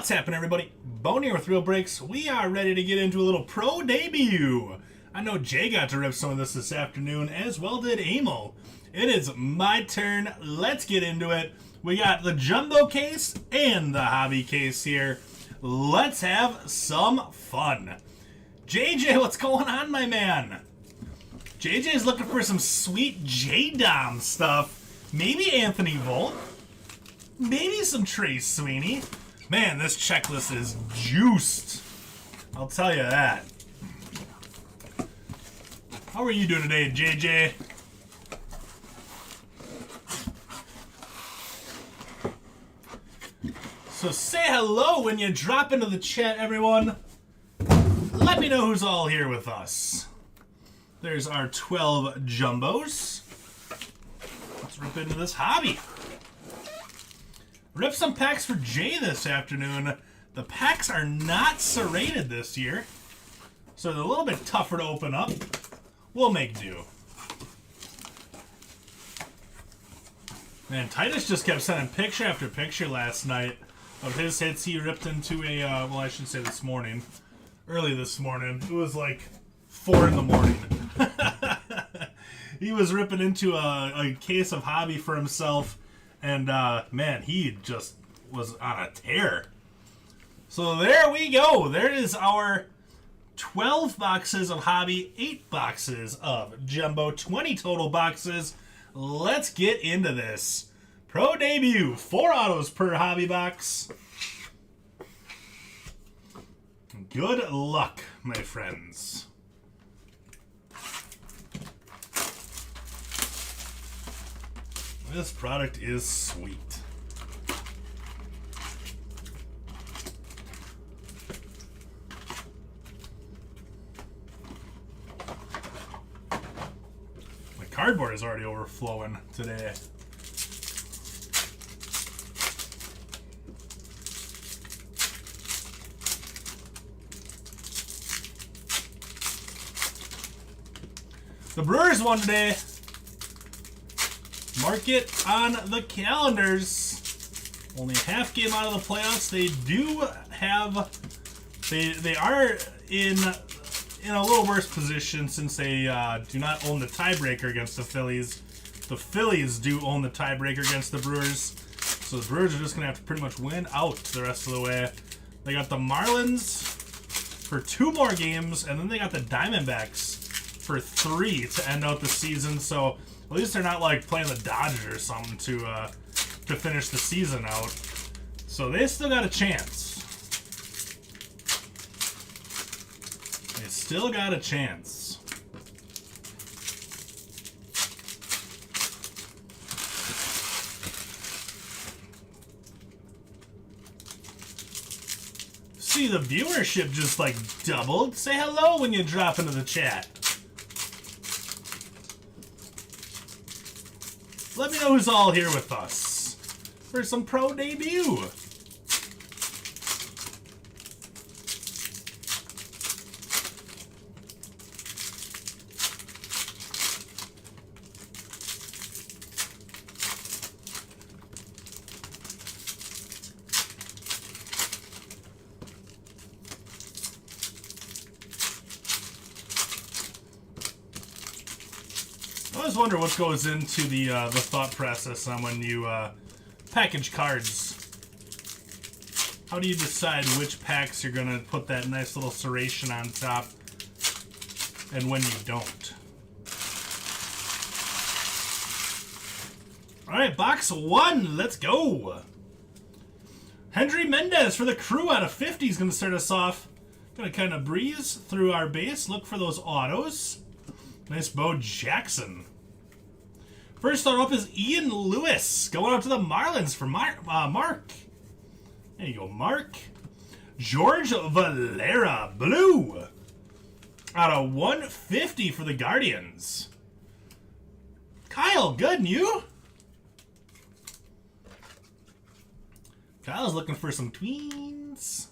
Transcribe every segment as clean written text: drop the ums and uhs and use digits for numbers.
What's happening, everybody? Bone here with Real Breaks. We are ready to get into a little pro debut. I know Jay got to rip some of this afternoon, as well did Amo. It is my turn. Let's get into it. We got the jumbo case and the hobby case here. Let's have some fun. JJ, what's going on, my man? JJ is looking for some sweet J-Dom stuff. Maybe Anthony Volt. Maybe some Trace Sweeney. Man, this checklist is juiced. I'll tell you that. How are you doing today, JJ? So say hello when you drop into the chat, everyone. Let me know who's all here with us. There's our 12 jumbos. Let's rip into this hobby. Rip some packs for Jay this afternoon. The packs are not serrated this year, so they're a little bit tougher to open up. We'll make do. Man, Titus just kept sending picture after picture last night of his hits he ripped into a, well, I should say this morning. Early this morning. It was like 4 in the morning. He was ripping into a case of hobby for himself. And, man, he just was on a tear. So there we go. There is our 12 boxes of hobby, 8 boxes of jumbo, 20 total boxes. Let's get into this. Pro debut, 4 autos per hobby box. Good luck, my friends. This product is sweet. My cardboard is already overflowing today. The Brewers won today. Mark it on the calendars. Only half game out of the playoffs. They do have, they are in a little worse position since they do not own the tiebreaker against the Phillies. The Phillies do own the tiebreaker against the Brewers, so the Brewers are just gonna have to pretty much win out the rest of the way. They got the Marlins for 2 more games, and then they got the Diamondbacks for 3 to end out the season. So at least they're not like playing the Dodgers or something to finish the season out. So they still got a chance. They still got a chance. See, the viewership just like doubled. Say hello when you drop into the chat. Let me know who's all here with us for some pro debut. I always wonder what goes into the thought process on when you package cards. How do you decide which packs you're gonna put that nice little serration on top, and when you don't? All right, box 1, let's go. Henry Mendez for the Crew out of 50 is gonna start us off. Gonna kind of breeze through our base, look for those autos. Nice Bo Jackson. First start up is Ian Lewis going out to the Marlins for Mark. There you go, Mark. George Valera, blue. Out of 150 for the Guardians. Kyle, good, and you? Kyle's looking for some tweens.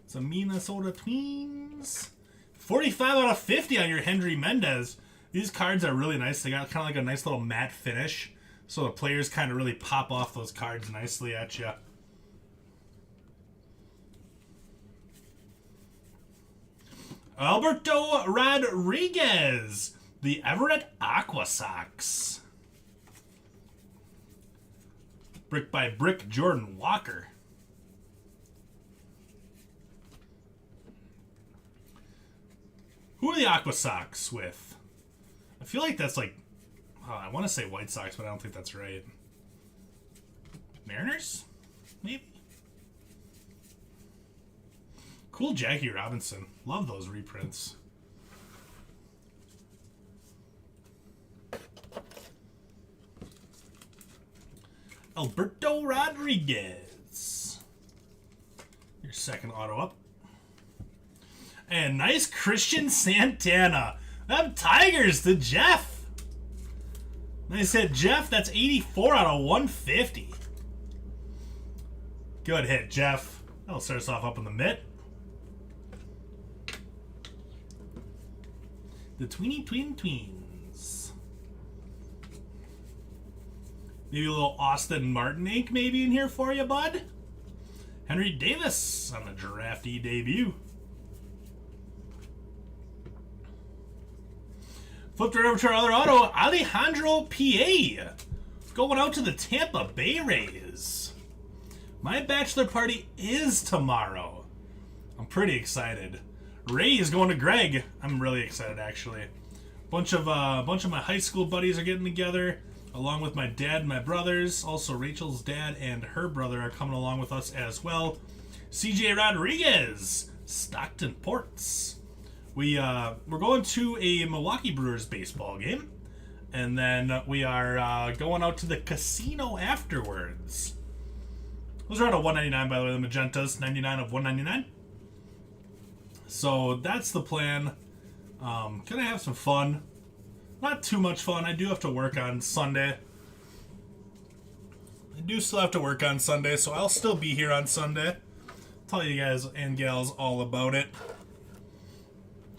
Some Minnesota tweens. 45 out of 50 on your Henry Mendez. These cards are really nice. They got kind of like a nice little matte finish. So the players kind of really pop off those cards nicely at you. Alberto Rodriguez, the Everett Aqua Sox. Brick by brick, Jordan Walker. Who are the Aqua Sox with? I feel like that's like, I want to say White Sox, but I don't think that's right. Mariners? Maybe? Cool Jackie Robinson. Love those reprints. Alberto Rodriguez. Your second auto up. And nice Christian Santana. Them Tigers to Jeff. Nice hit, Jeff. That's 84 out of 150. Good hit, Jeff. That'll start us off up in the mid. The Tweens. Maybe a little Austin Martin ink maybe in here for you, bud. Henry Davis on the draftee debut. Flipped right over to our other auto, Alejandro P.A. going out to the Tampa Bay Rays. My bachelor party is tomorrow. I'm pretty excited. Ray is going to Greg. I'm really excited, actually. Bunch of my high school buddies are getting together, along with my dad and my brothers. Also, Rachel's dad and her brother are coming along with us as well. CJ Rodriguez, Stockton Ports. We're going to a Milwaukee Brewers baseball game, and then we are going out to the casino afterwards. Those are out of 199, by the way, the Magentas, 99 of 199. So that's the plan. Gonna have some fun. Not too much fun. I do have to work on Sunday. I do still have to work on Sunday, so I'll still be here on Sunday. Tell you guys and gals all about it.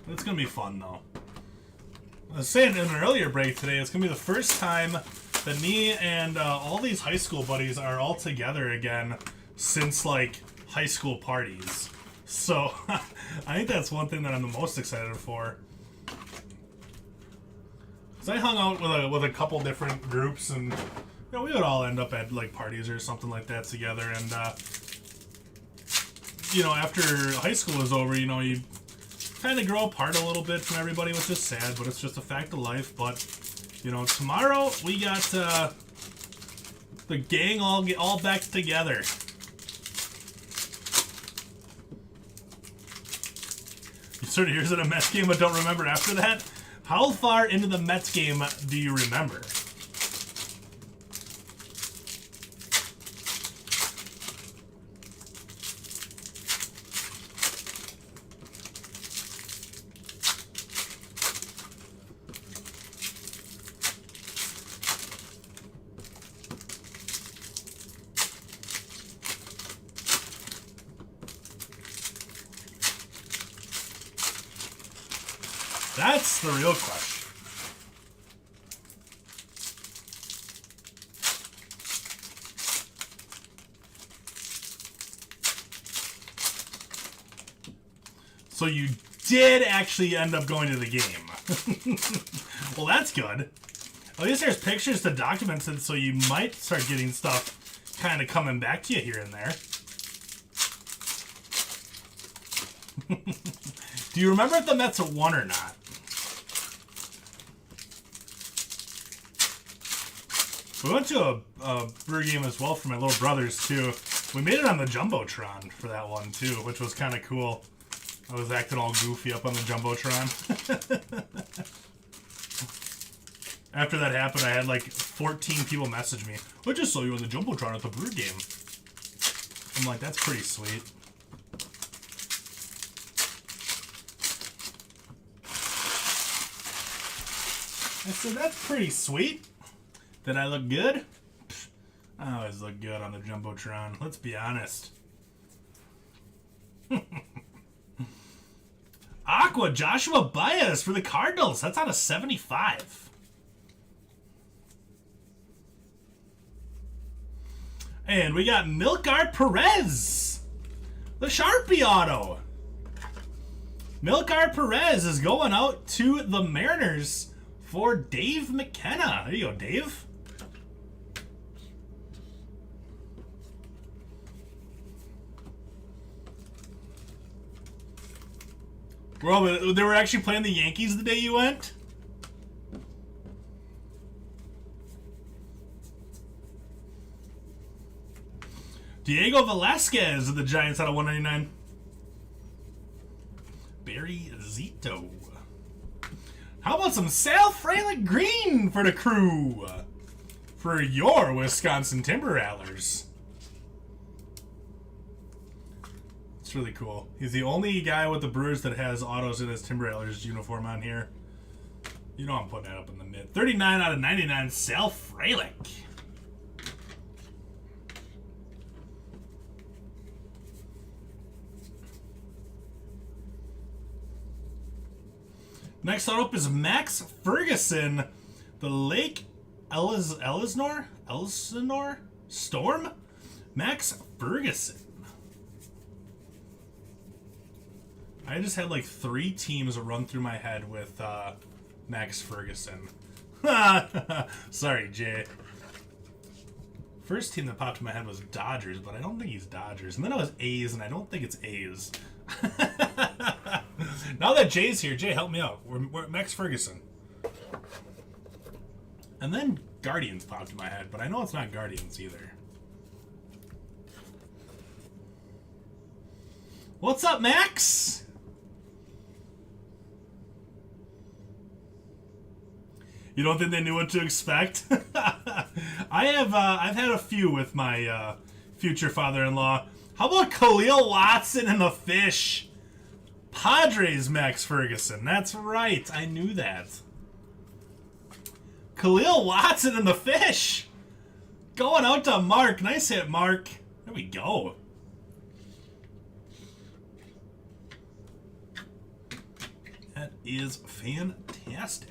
It's gonna be fun, though. I was saying in an earlier break today, it's gonna be the first time that me and all these high school buddies are all together again since, like, high school parties. So, I think that's one thing that I'm the most excited for. Because I hung out with a couple different groups, and we would all end up at, like, parties or something like that together. And, after high school is over, you kind of grow apart a little bit from everybody, which is sad, but it's just a fact of life. But, tomorrow we got the gang all back together. You 30 years at a Mets game but don't remember after that? How far into the Mets game do you remember? That's the real question. So you did actually end up going to the game. Well, that's good. At least there's pictures to document it, so you might start getting stuff kind of coming back to you here and there. Do you remember if the Mets won or not? We went to a brewer game as well for my little brothers, too. We made it on the Jumbotron for that one, too, which was kind of cool. I was acting all goofy up on the Jumbotron. After that happened, I had like 14 people message me. I just saw you on the Jumbotron at the brewer game. I'm like, that's pretty sweet. I said, that's pretty sweet. Did I look good? Pfft, I always look good on the Jumbotron. Let's be honest. Aqua, Joshua Baez for the Cardinals. That's out of 75. And we got Milkart Perez. The Sharpie auto. Milcar Perez is going out to the Mariners for Dave McKenna. There you go, Dave. Bro, they were actually playing the Yankees the day you went? Diego Velasquez of the Giants out of 199. Barry Zito. How about some Sal Frelick Green for the crew? For your Wisconsin Timberwolves. It's really cool. He's the only guy with the Brewers that has autos in his Timberwolves uniform on here. You know I'm putting that up in the mid. 39 out of 99, Sal Frelick. Next up is Max Ferguson, the Lake Elsinore Storm? Max Ferguson. I just had like 3 teams run through my head with Max Ferguson. Sorry, Jay. First team that popped in my head was Dodgers, but I don't think he's Dodgers. And then it was A's, and I don't think it's A's. Now that Jay's here, Jay, help me out. We're Max Ferguson. And then Guardians popped in my head, but I know it's not Guardians either. What's up, Max? You don't think they knew what to expect? I've had a few with my future father-in-law. How about Khalil Watson and the Fish? Padres Max Ferguson. That's right. I knew that. Khalil Watson and the Fish. Going out to Mark. Nice hit, Mark. There we go. That is fantastic.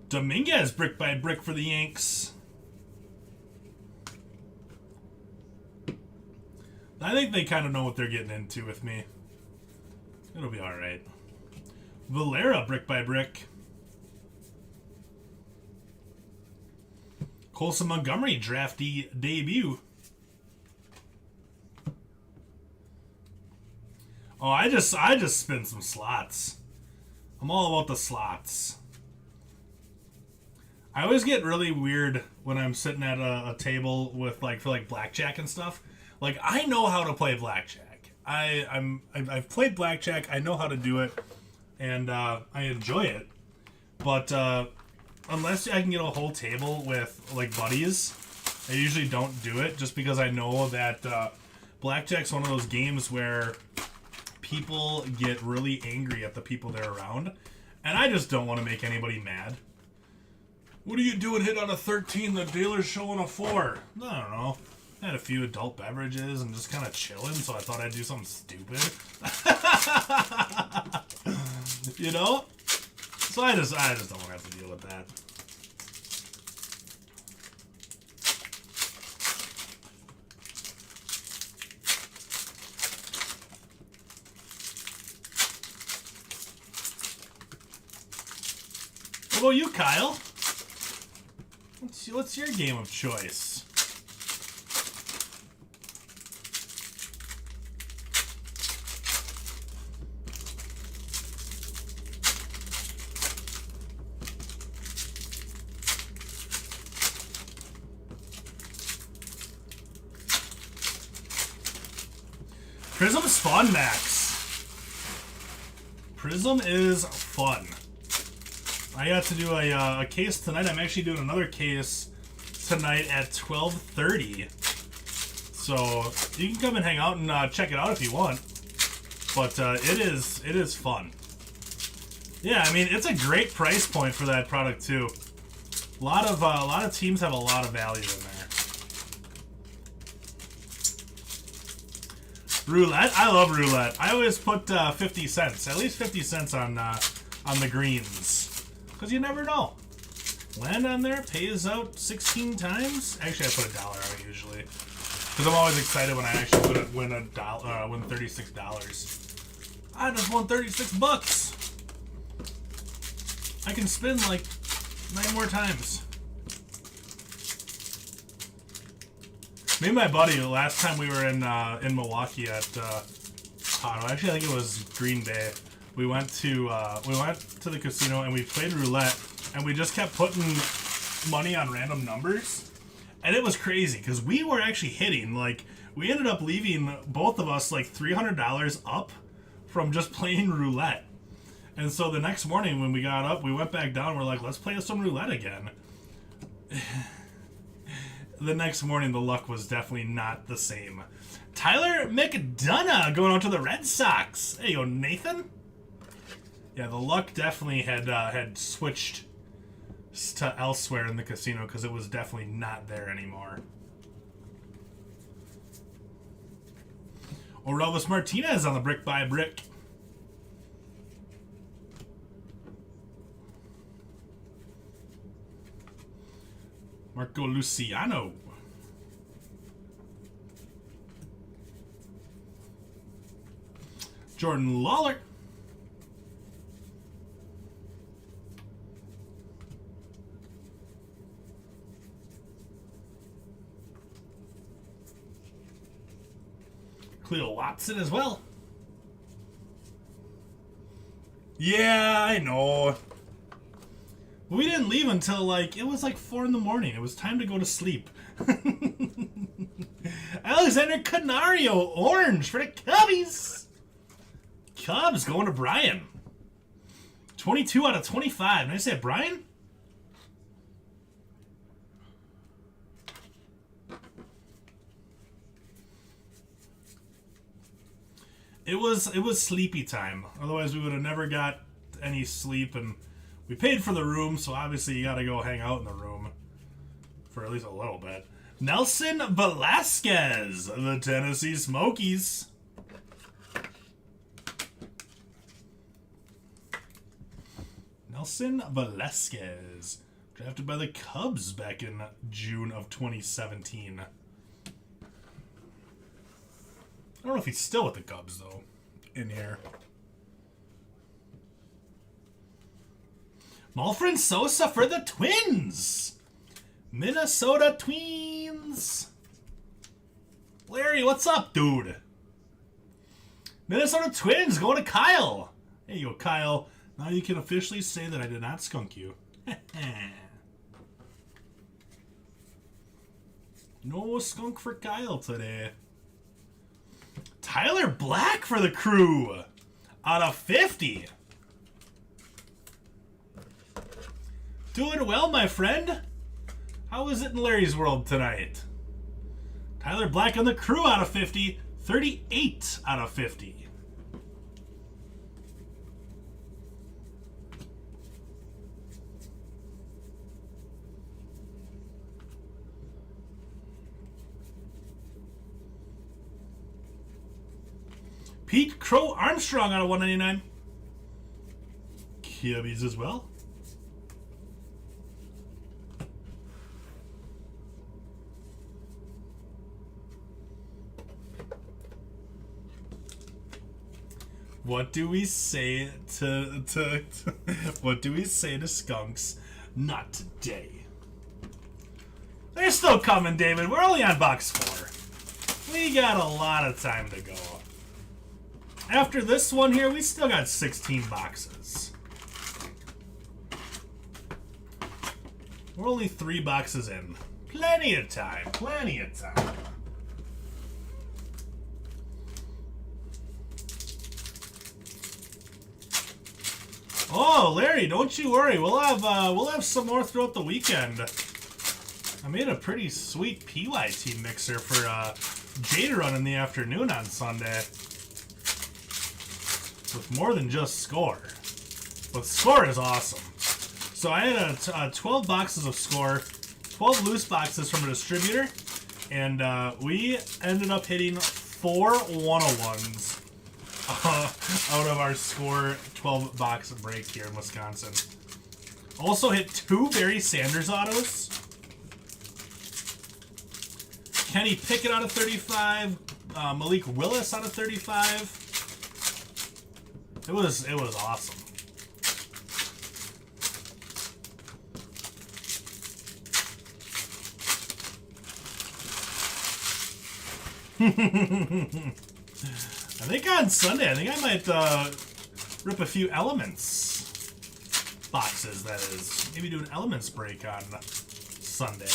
Dominguez brick by brick for the Yanks. I think they kind of know what they're getting into with me. It'll be alright. Valera, brick by brick. Colson Montgomery, drafty debut. Oh, I just spin some slots. I'm all about the slots. I always get really weird when I'm sitting at a table with for blackjack and stuff. Like, I know how to play blackjack. I've played blackjack. I know how to do it, and I enjoy it. But unless I can get a whole table with buddies, I usually don't do it. Just because I know that blackjack's one of those games where people get really angry at the people they're around, and I just don't want to make anybody mad. What are you doing? Hit on a 13. The dealer's showing a 4. I don't know. I had a few adult beverages and just kind of chilling, so I thought I'd do something stupid. You know? So I just don't want to have to deal with that. What about you, Kyle? What's your game of choice? Prism's fun, Max. Prism is fun. I got to do a case tonight. I'm actually doing another case tonight at 12:30. So you can come and hang out and check it out if you want. But it is fun. Yeah, I mean it's a great price point for that product too. A lot of teams have a lot of value in there. Roulette, I love roulette. I always put 50 cents, at least 50 cents on the greens, because you never know. Land on there pays out 16 times. Actually, I put $1 on it usually. Because I'm always excited when I actually win win $36. I just won 36 bucks. I can spin like 9 more times. Me and my buddy, last time we were in Milwaukee at actually I think it was Green Bay. We went to the casino and we played roulette, and we just kept putting money on random numbers, and it was crazy because we were actually hitting. Like, we ended up leaving, both of us, like $300 up from just playing roulette. And so the next morning when we got up, we went back down. We're like, let's play some roulette again. The next morning, the luck was definitely not the same. Tyler McDonough going out to the Red Sox. Hey, yo, Nathan. Yeah, the luck definitely had switched to elsewhere in the casino because it was definitely not there anymore. Orelvis Martinez on the brick by brick. Marco Luciano. Jordan Lawler. Cleo Watson as well. Yeah, I know. We didn't leave until it was like 4 in the morning. It was time to go to sleep. Alexander Canario, orange for the Cubbies. Cubs going to Brian. 22 out of 25. Did I say Brian? It was sleepy time. Otherwise, we would have never got any sleep, and we paid for the room, so obviously you got to go hang out in the room for at least a little bit. Nelson Velasquez, the Tennessee Smokies. Nelson Velasquez, drafted by the Cubs back in June of 2017. I don't know if he's still with the Cubs, though, in here. Malfred Sosa for the Twins. Minnesota Twins. Larry, what's up, dude? Minnesota Twins going to Kyle. There you go, Kyle. Now you can officially say that I did not skunk you. No skunk for Kyle today. Tyler Black for the Crew. Out of 50. Doing well, my friend. How is it in Larry's world tonight? Tyler Black on the Crew out of 50. 38 out of 50. Pete Crow Armstrong out of 199. Cubbies as well. What do we say to what do we say to skunks? Not today. They're still coming, David. We're only on box 4. We got a lot of time to go. After this one here, we still got 16 boxes. We're only 3 boxes in. Plenty of time. Plenty of time. Oh, Larry, don't you worry. We'll have some more throughout the weekend. I made a pretty sweet PYT mixer for Jade Run in the afternoon on Sunday. With more than just Score. But Score is awesome. So I had 12 boxes of Score, 12 loose boxes from a distributor, and we ended up hitting 4 101s out of our Score 12 box break here in Wisconsin. Also hit 2 Barry Sanders autos. Kenny Pickett out of 35. Malik Willis out of 35. It was awesome. I think on Sunday, I might rip a few Elements boxes, that is. Maybe do an Elements break on Sunday.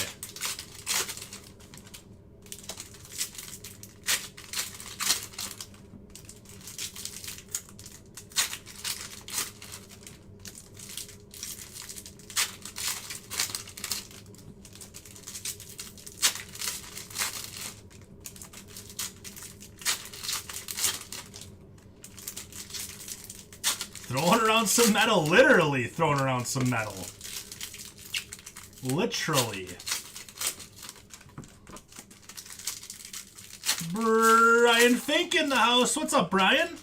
Throwing around some metal. Literally throwing around some metal. Literally. Brian Fink in the house. What's up, Brian?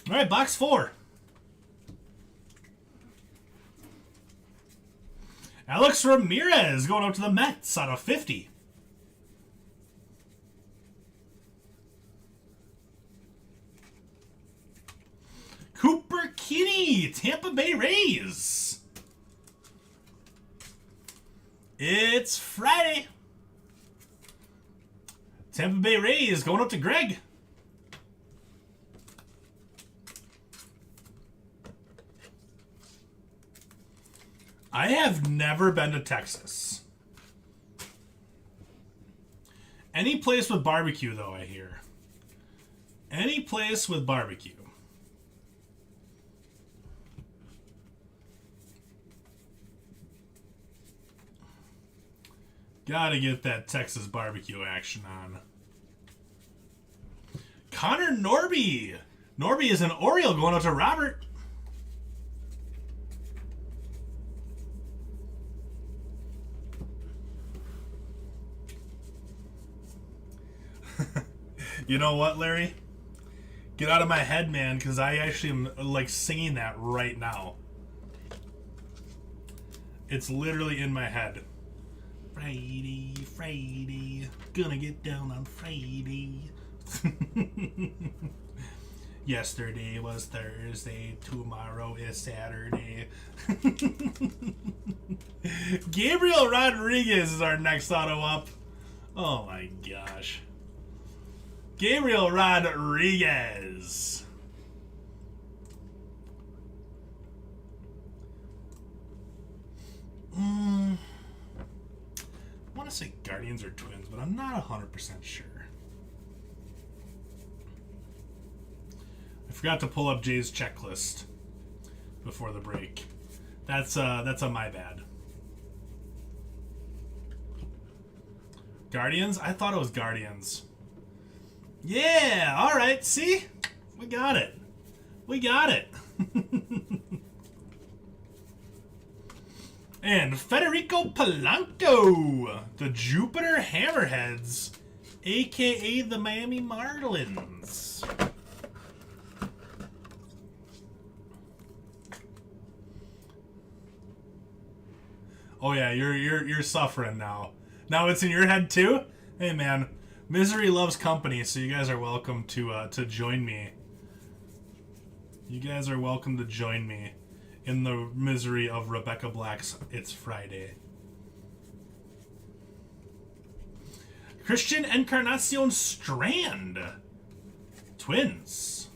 All right, box 4. Alex Ramirez going up to the Mets out of 50. Cooper Kinney, Tampa Bay Rays. It's Friday. Tampa Bay Rays going up to Greg. I have never been to Texas. Any place with barbecue, though, I hear. Any place with barbecue. Gotta get that Texas barbecue action on. Conor Norby. Norby is an Oriole going out to Robert. You know what, Larry? Get out of my head, man, because I actually am like singing that right now. It's literally in my head. Friday, Friday, gonna get down on Friday. Yesterday was Thursday, tomorrow is Saturday. Gabriel Rodriguez is our next auto up. Oh my gosh. Gabriel Rodriguez. I want to say Guardians or Twins, but I'm not 100% sure. I forgot to pull up Jay's checklist before the break. That's a my bad. Guardians? I thought it was Guardians. Yeah, all right. See? We got it. We got it. And Federico Polanco, the Jupiter Hammerheads, a.k.a. the Miami Marlins. Oh yeah, you're suffering now. Now it's in your head too? Hey man, misery loves company, so you guys are welcome to join me. You guys are welcome to join me in the misery of Rebecca Black's It's Friday. Christian Encarnacion Strand. Twins.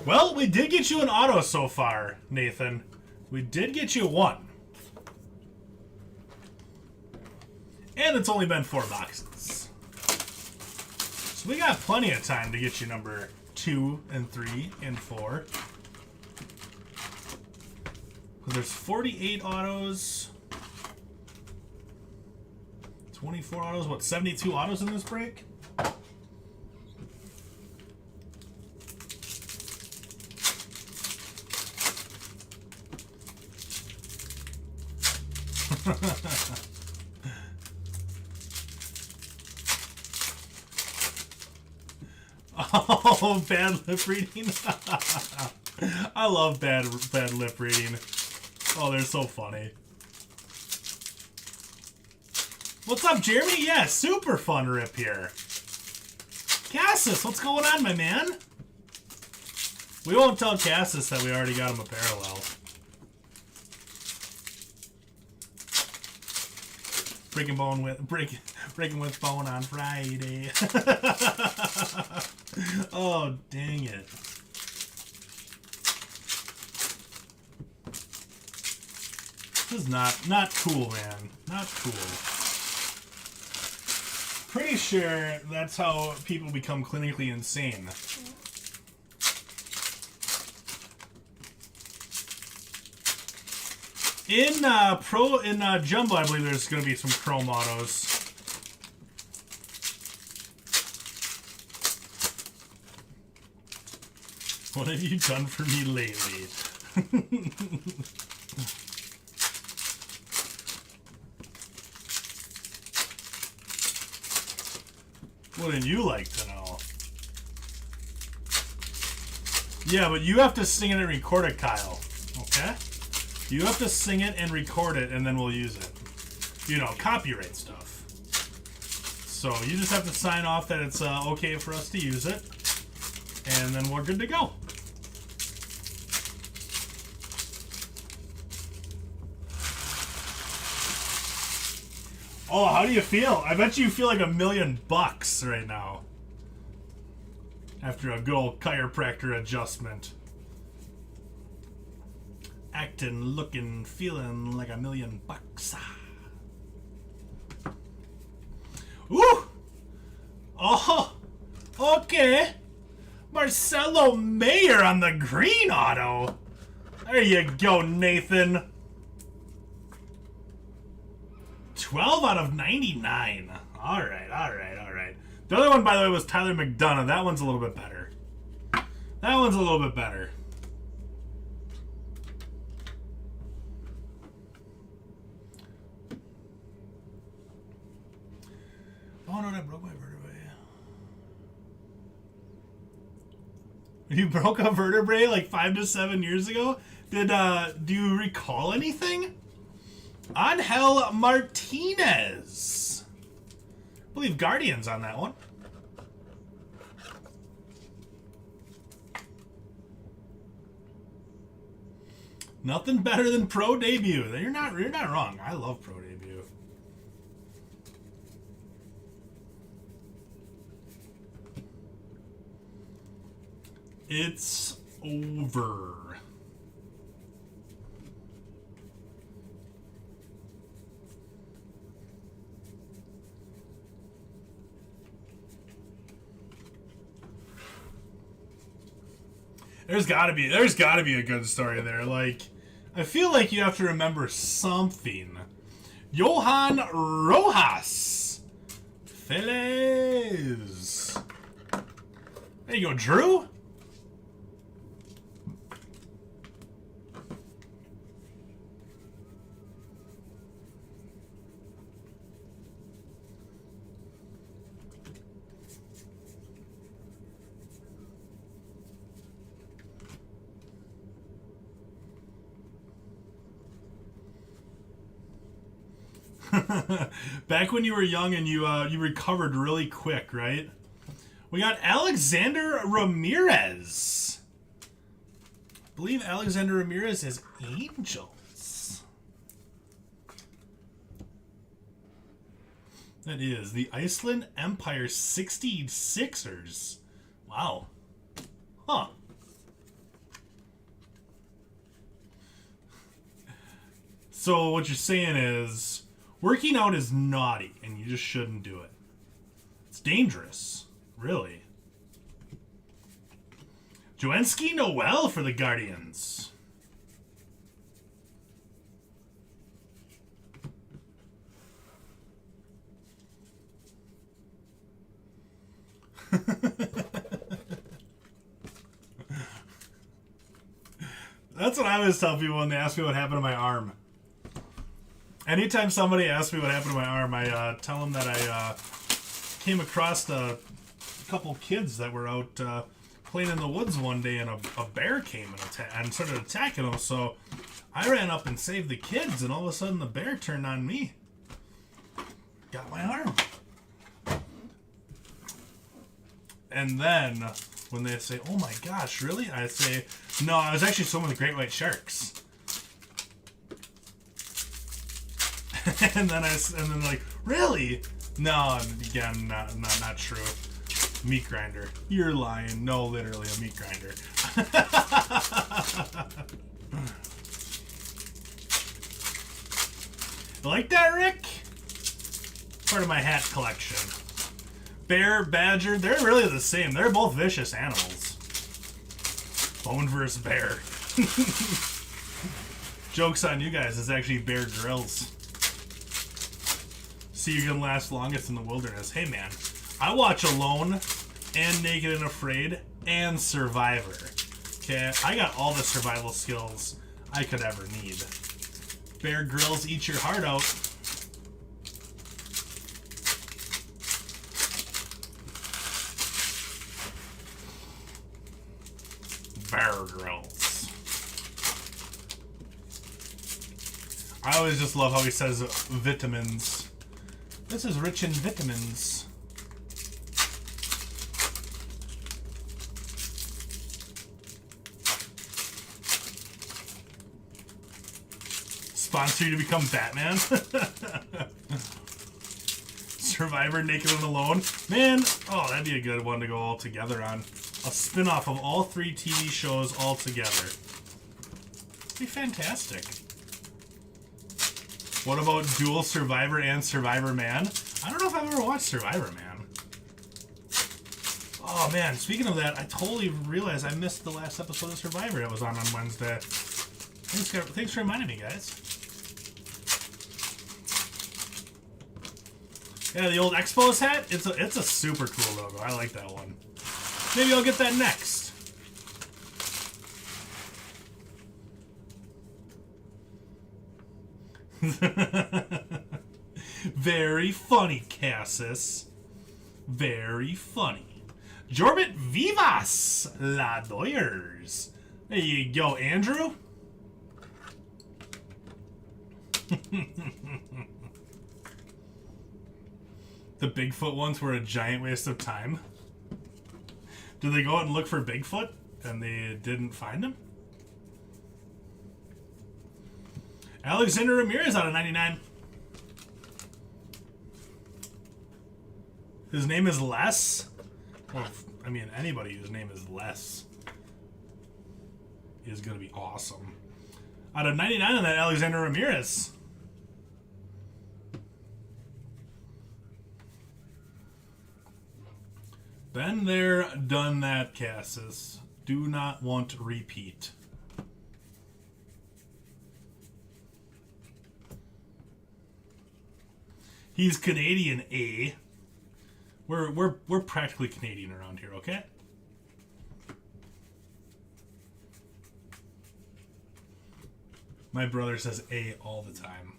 Well, we did get you an auto so far, Nathan. We did get you one. And it's only been 4 boxes. So we got plenty of time to get you number 2 and 3 and 4. Because there's 48 autos. 24 autos. What, 72 autos in this break? Oh, bad lip reading. I love bad lip reading. Oh, they're so funny. What's up, Jeremy? Yeah, super fun rip here. Cassis, what's going on, my man? We won't tell Cassis that we already got him a parallel. Breaking with bone on Friday. Oh, dang it. This is not cool, man. Not cool. Pretty sure that's how people become clinically insane. In Jumbo, I believe there's going to be some chrome autos. What have you done for me lately? Wouldn't you like to know? Yeah, but you have to sing it and record it, Kyle. Okay? You have to sing it and record it, and then we'll use it. You know, copyright stuff. So you just have to sign off that it's okay for us to use it, and then we're good to go. Oh, how do you feel? I bet you feel like $1 million right now. After a good old chiropractor adjustment. Acting, looking, feeling like $1 million. Ooh! Oh! Okay! Marcelo Mayer on the green auto! There you go, Nathan! 12 out of 99. Alright, alright, alright. The other one, by the way, was Tyler McDonough. That one's a little bit better. That one's a little bit better. Oh no, that broke my vertebrae. You broke a vertebrae like 5 to 7 years ago? Do you recall anything? Angel Martinez. I believe Guardians on that one. Nothing better than pro debut. You're not wrong. I love pro debut. It's over. There's gotta be a good story there. Like, I feel like you have to remember something. Johan Rojas. Feliz. There you go, Drew. Back when you were young and you recovered really quick, right? We got Alexander Ramirez. I believe Alexander Ramirez is Angels. That is the Iceland Empire 66ers. Wow. Huh. So what you're saying is working out is naughty, and you just shouldn't do it. It's dangerous, really. Joenski Noel for the Guardians. That's what I always tell people when they ask me what happened to my arm. Anytime somebody asks me what happened to my arm, I tell them that I came across a couple kids that were out playing in the woods one day, and a bear came and started attacking them. So I ran up and saved the kids, and all of a sudden the bear turned on me. Got my arm. And then when they say, "Oh my gosh, really?" I say, "No, I was actually swimming with great white sharks." and then they're like, "Really?" No, again, not true. Meat grinder. You're lying. No, literally a meat grinder. Like that, Rick? Part of my hat collection. Bear, badger, they're really the same. They're both vicious animals. Bone versus bear. Joke's on you guys, it's actually Bear Grylls. See, you can last longest in the wilderness. Hey man, I watch Alone and Naked and Afraid and Survivor. Okay, I got all the survival skills I could ever need. Bear Grylls, eat your heart out. Bear Grylls. I always just love how he says vitamins. This is rich in vitamins. Sponsor you to become Batman? Survivor, Naked and Alone. Man, oh, that'd be a good one to go all together on. A spin-off of all 3 TV shows all together. It'd be fantastic. What about dual Survivor and Survivor Man? I don't know if I've ever watched Survivor Man. Oh man, speaking of that, I totally realized I missed the last episode of Survivor that was on Wednesday. Thanks for reminding me, guys. Yeah, the old Expos hat, it's a super cool logo. I like that one. Maybe I'll get that next. Very funny, Cassis. Very funny. Jorbit Vivas, La Doyers. There you go, Andrew. The Bigfoot ones were a giant waste of time. Did they go out and look for Bigfoot and they didn't find him? Alexander Ramirez out of 99. His name is Les. Well, I mean, anybody whose name is Les is going to be awesome. Out of 99 on that, Alexander Ramirez. Been there, done that, Cassis. Do not want to repeat. He's Canadian, eh? We're practically Canadian around here, okay? My brother says "a" all the time.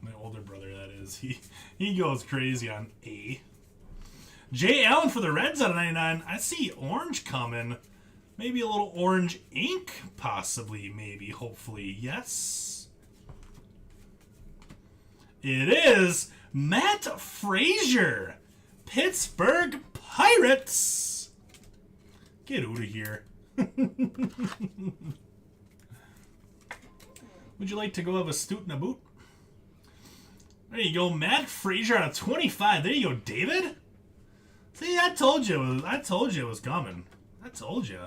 My older brother, that is. He goes crazy on "a." Jay Allen for the Reds out of 99. I see orange coming. Maybe a little orange ink, possibly, maybe, hopefully. Yes. It is Matt Frazier. Pittsburgh Pirates. Get out of here. Would you like to go have a stoot and a boot? There you go, Matt Frazier out of 25. There you go, David. See, I told you it was coming. I told you.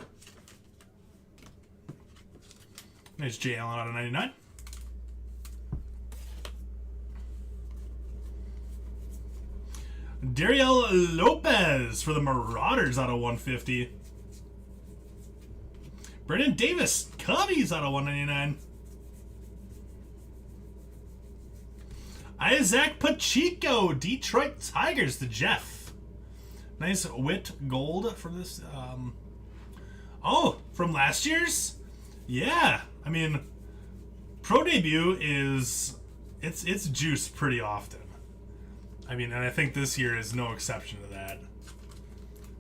There's Jay Allen out of 99. Dariel Lopez for the Marauders out of 150. Brendan Davis, Cubbies out of 199. Isaac Pacheco, Detroit Tigers to Jeff. Nice wit gold for this. Oh, from last year's? Yeah, I mean, pro debut is it's juiced pretty often. I mean, and I think this year is no exception to that.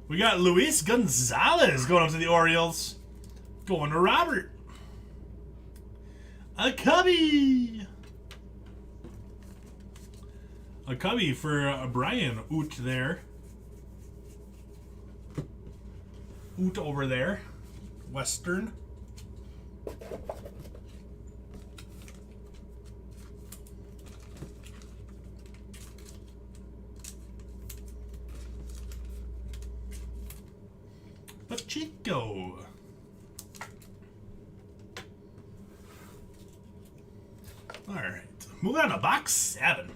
We got Luis Gonzalez going up to the Orioles. Going to Robert. A Cubby. A Cubby for Brian Oot there. Oot over there. Western. Pacheco. All right. Moving on to box 7.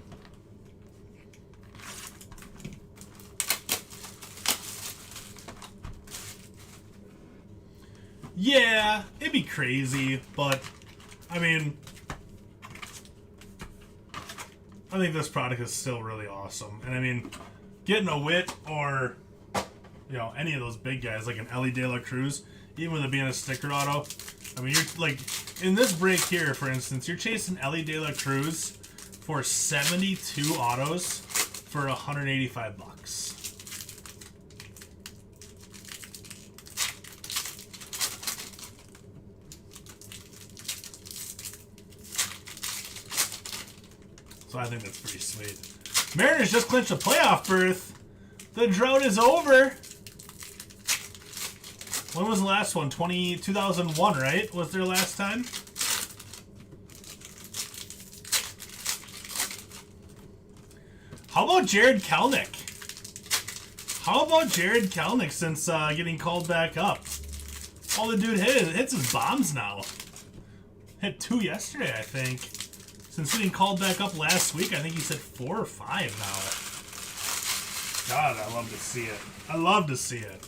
Yeah, it'd be crazy, but I mean, I think this product is still really awesome. And I mean, getting a Witt or, you know, any of those big guys like an Ellie De La Cruz, even with it being a sticker auto, I mean, you're like, in this break here, for instance, you're chasing Ellie De La Cruz for 72 autos for $185. So I think that's pretty sweet. Mariners just clinched a playoff berth. The drought is over. When was the last one? 2001, right? Was their last time? How about Jared Kelenic? How about Jared Kelenic since getting called back up? All the dude hits his bombs now. Hit 2 yesterday, I think. Since getting called back up last week, I think he said 4 or 5 now. God, I love to see it. I love to see it.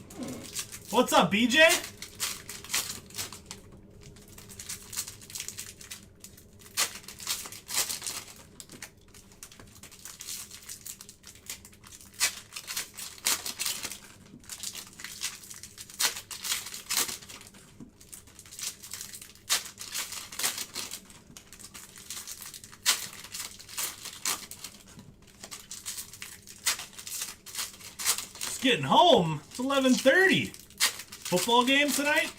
What's up, BJ? Getting home. It's 11:30. Football game tonight?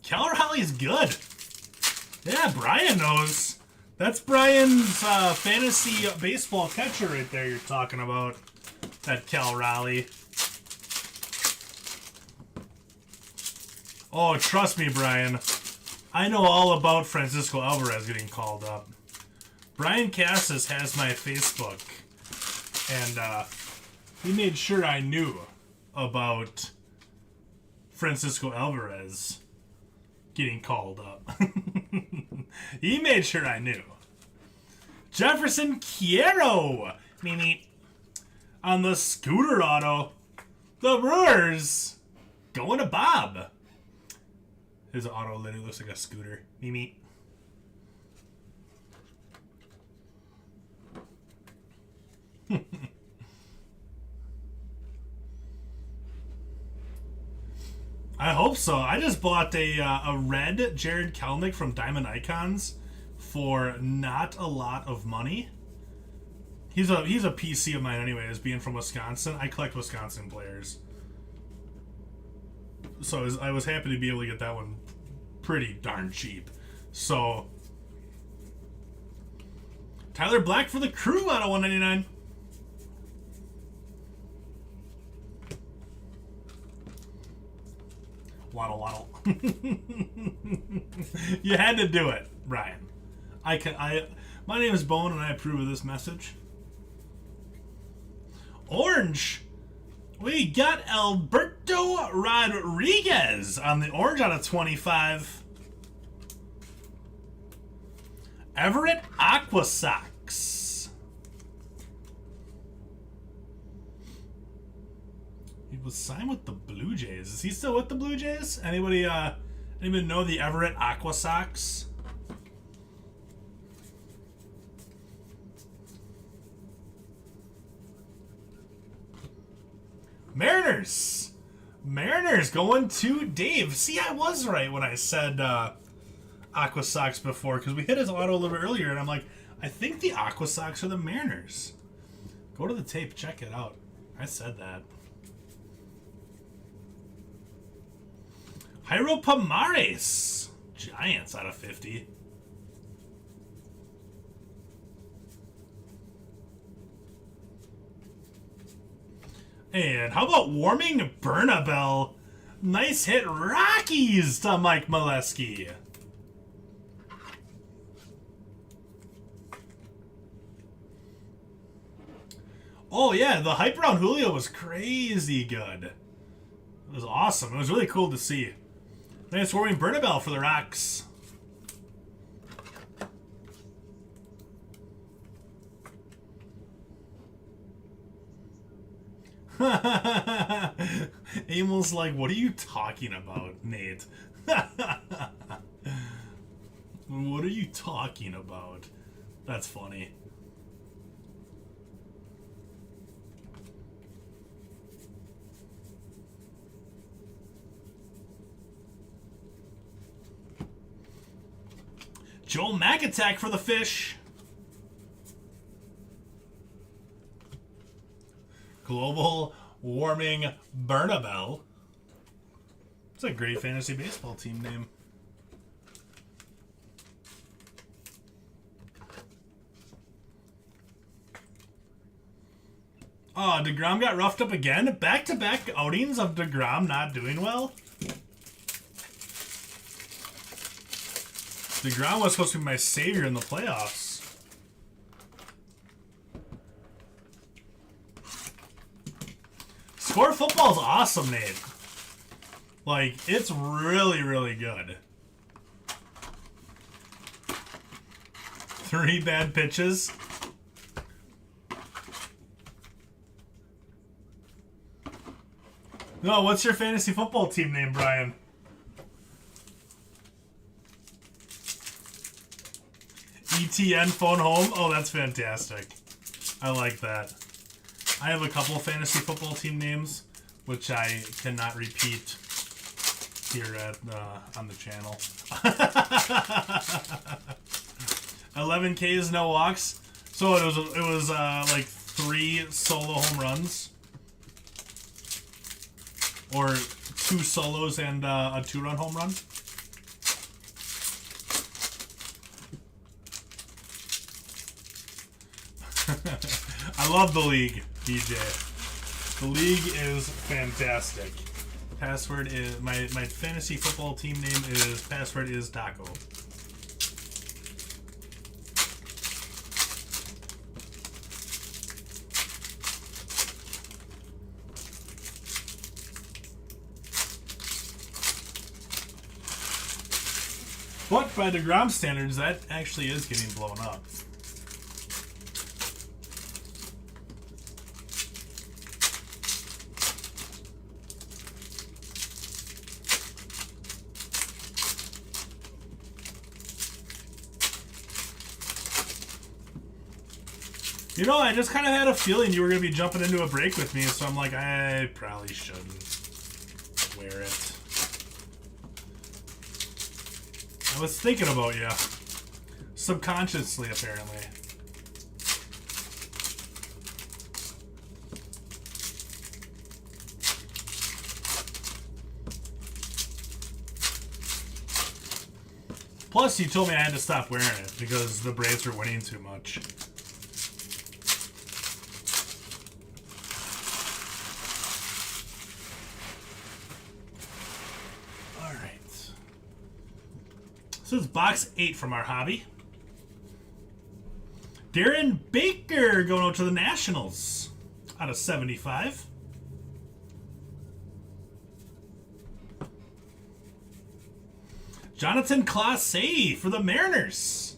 Cal Raleigh's good. Yeah, Brian knows. That's Brian's fantasy baseball catcher right there you're talking about. That Cal Raleigh. Oh, trust me, Brian. I know all about Francisco Alvarez getting called up. Brian Cassis has my Facebook, and he made sure I knew about Francisco Alvarez getting called up. He made sure I knew. Jefferson Quiero, Mimi, on the scooter auto. The Brewers going to Bob. His auto literally looks like a scooter. Mimi. I hope so. I just bought a red Jared Kelenic from Diamond Icons for not a lot of money. He's a PC of mine anyways, being from Wisconsin. I collect Wisconsin players. So I was happy to be able to get that one pretty darn cheap. So Tyler Black for the Crew out of 199. Waddle waddle. You had to do it, Brian. My name is Bone and I approve of this message. Orange. We got Alberto Rodriguez on the orange out of 25. Everett Aqua Sox. He was signed with the Blue Jays. Is he still with the Blue Jays? Anybody know the Everett Aqua Sox? Mariners going to Dave. See, I was right when I said Aqua Sox before because we hit his auto a little bit earlier, and I'm like, I think the Aqua Sox are the Mariners. Go to the tape, check it out. I said that. Jairo Pomares. Giants out of 50. And how about Warming Bernabel? Nice hit, Rockies to Mike Molesky. Oh yeah, the hype around Julio was crazy good. It was awesome. It was really cool to see. Nice Warming Bernabel for the Rocks. Amel's like, what are you talking about, Nate? What are you talking about? That's funny. Joel McAttack for the Fish. Global Warming Bernabel. It's a great fantasy baseball team name. Oh, DeGrom got roughed up again. Back-to-back outings of DeGrom not doing well. DeGrom was supposed to be my savior in the playoffs. Score football is awesome, Nate. Like, it's really, really good. 3 bad pitches. No, what's your fantasy football team name, Brian? ETN phone home? Oh, that's fantastic. I like that. I have a couple of fantasy football team names, which I cannot repeat here at on the channel. 11 Ks, no walks. So it was like 3 solo home runs, or 2 solos and a 2-run home run. I love the league, DJ. The league is fantastic. Password is my fantasy football team name is password is Taco. But by DeGrom standards, that actually is getting blown up. You know, I just kind of had a feeling you were going to be jumping into a break with me, so I'm like, I probably shouldn't wear it. I was thinking about you. Subconsciously, apparently. Plus, you told me I had to stop wearing it because the Braves were winning too much. This is box 8 from our hobby. Darren Baker going out to the Nationals out of 75. Jonathan Clase for the Mariners.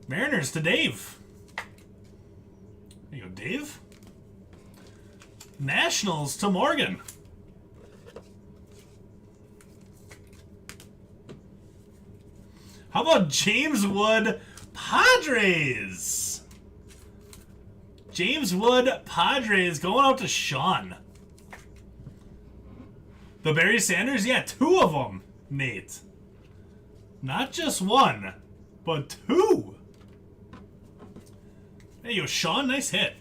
Mariners to Dave. There you go, Dave. Nationals to Morgan. How about James Wood Padres? James Wood Padres going out to Sean. The Barry Sanders? Yeah, 2 of them, Nate. Not just 1, but 2. Hey, yo, Sean, nice hit.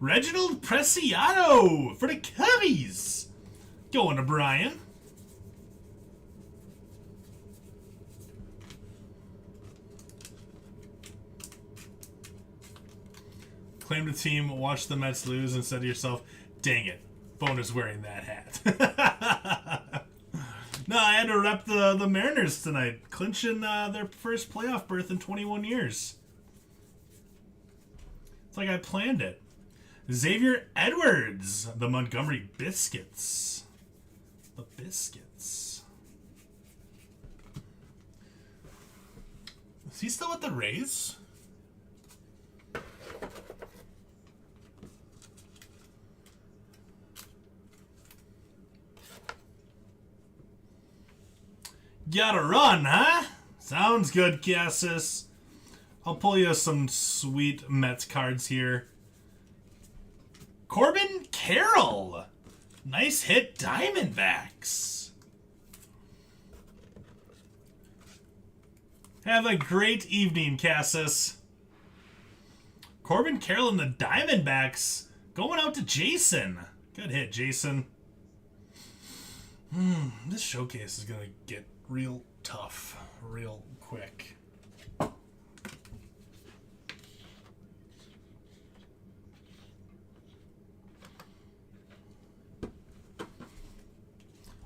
Reginald Preciado for the Cubbies. Going to Brian. Claim the team, watch the Mets lose, and said to yourself, dang it, Boner's wearing that hat. No, I had to rep the Mariners tonight, clinching their first playoff berth in 21 years. It's like I planned it. Xavier Edwards, the Montgomery Biscuits. The Biscuits. Is he still with the Rays? Gotta run, huh? Sounds good, Cassis. I'll pull you some sweet Mets cards here. Corbin Carroll. Nice hit, Diamondbacks. Have a great evening, Cassis. Corbin Carroll and the Diamondbacks going out to Jason. Good hit, Jason. This showcase is going to get real tough real quick.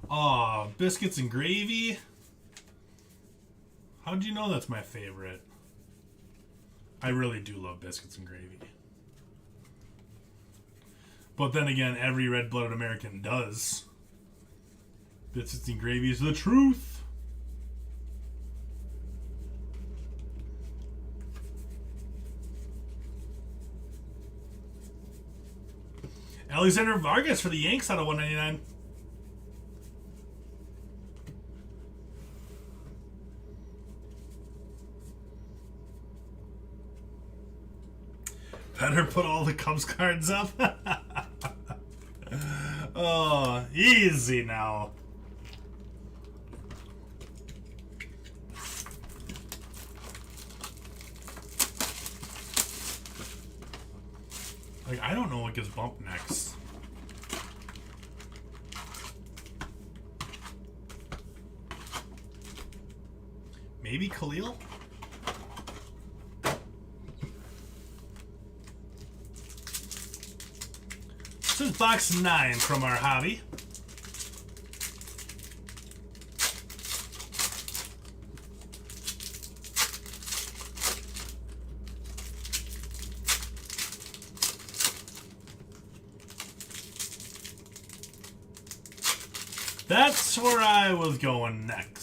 Aw, biscuits and gravy. How'd you know that's my favorite? I really do love biscuits and gravy. But then again, every red-blooded American does. Biscuits and gravy is the truth. Alexander Vargas for the Yanks out of 199. Better put all the Cubs cards up. Oh, easy now. Like, I don't know what gets bumped next. Maybe Khalil? This is box 9 from our hobby. That's where I was going next.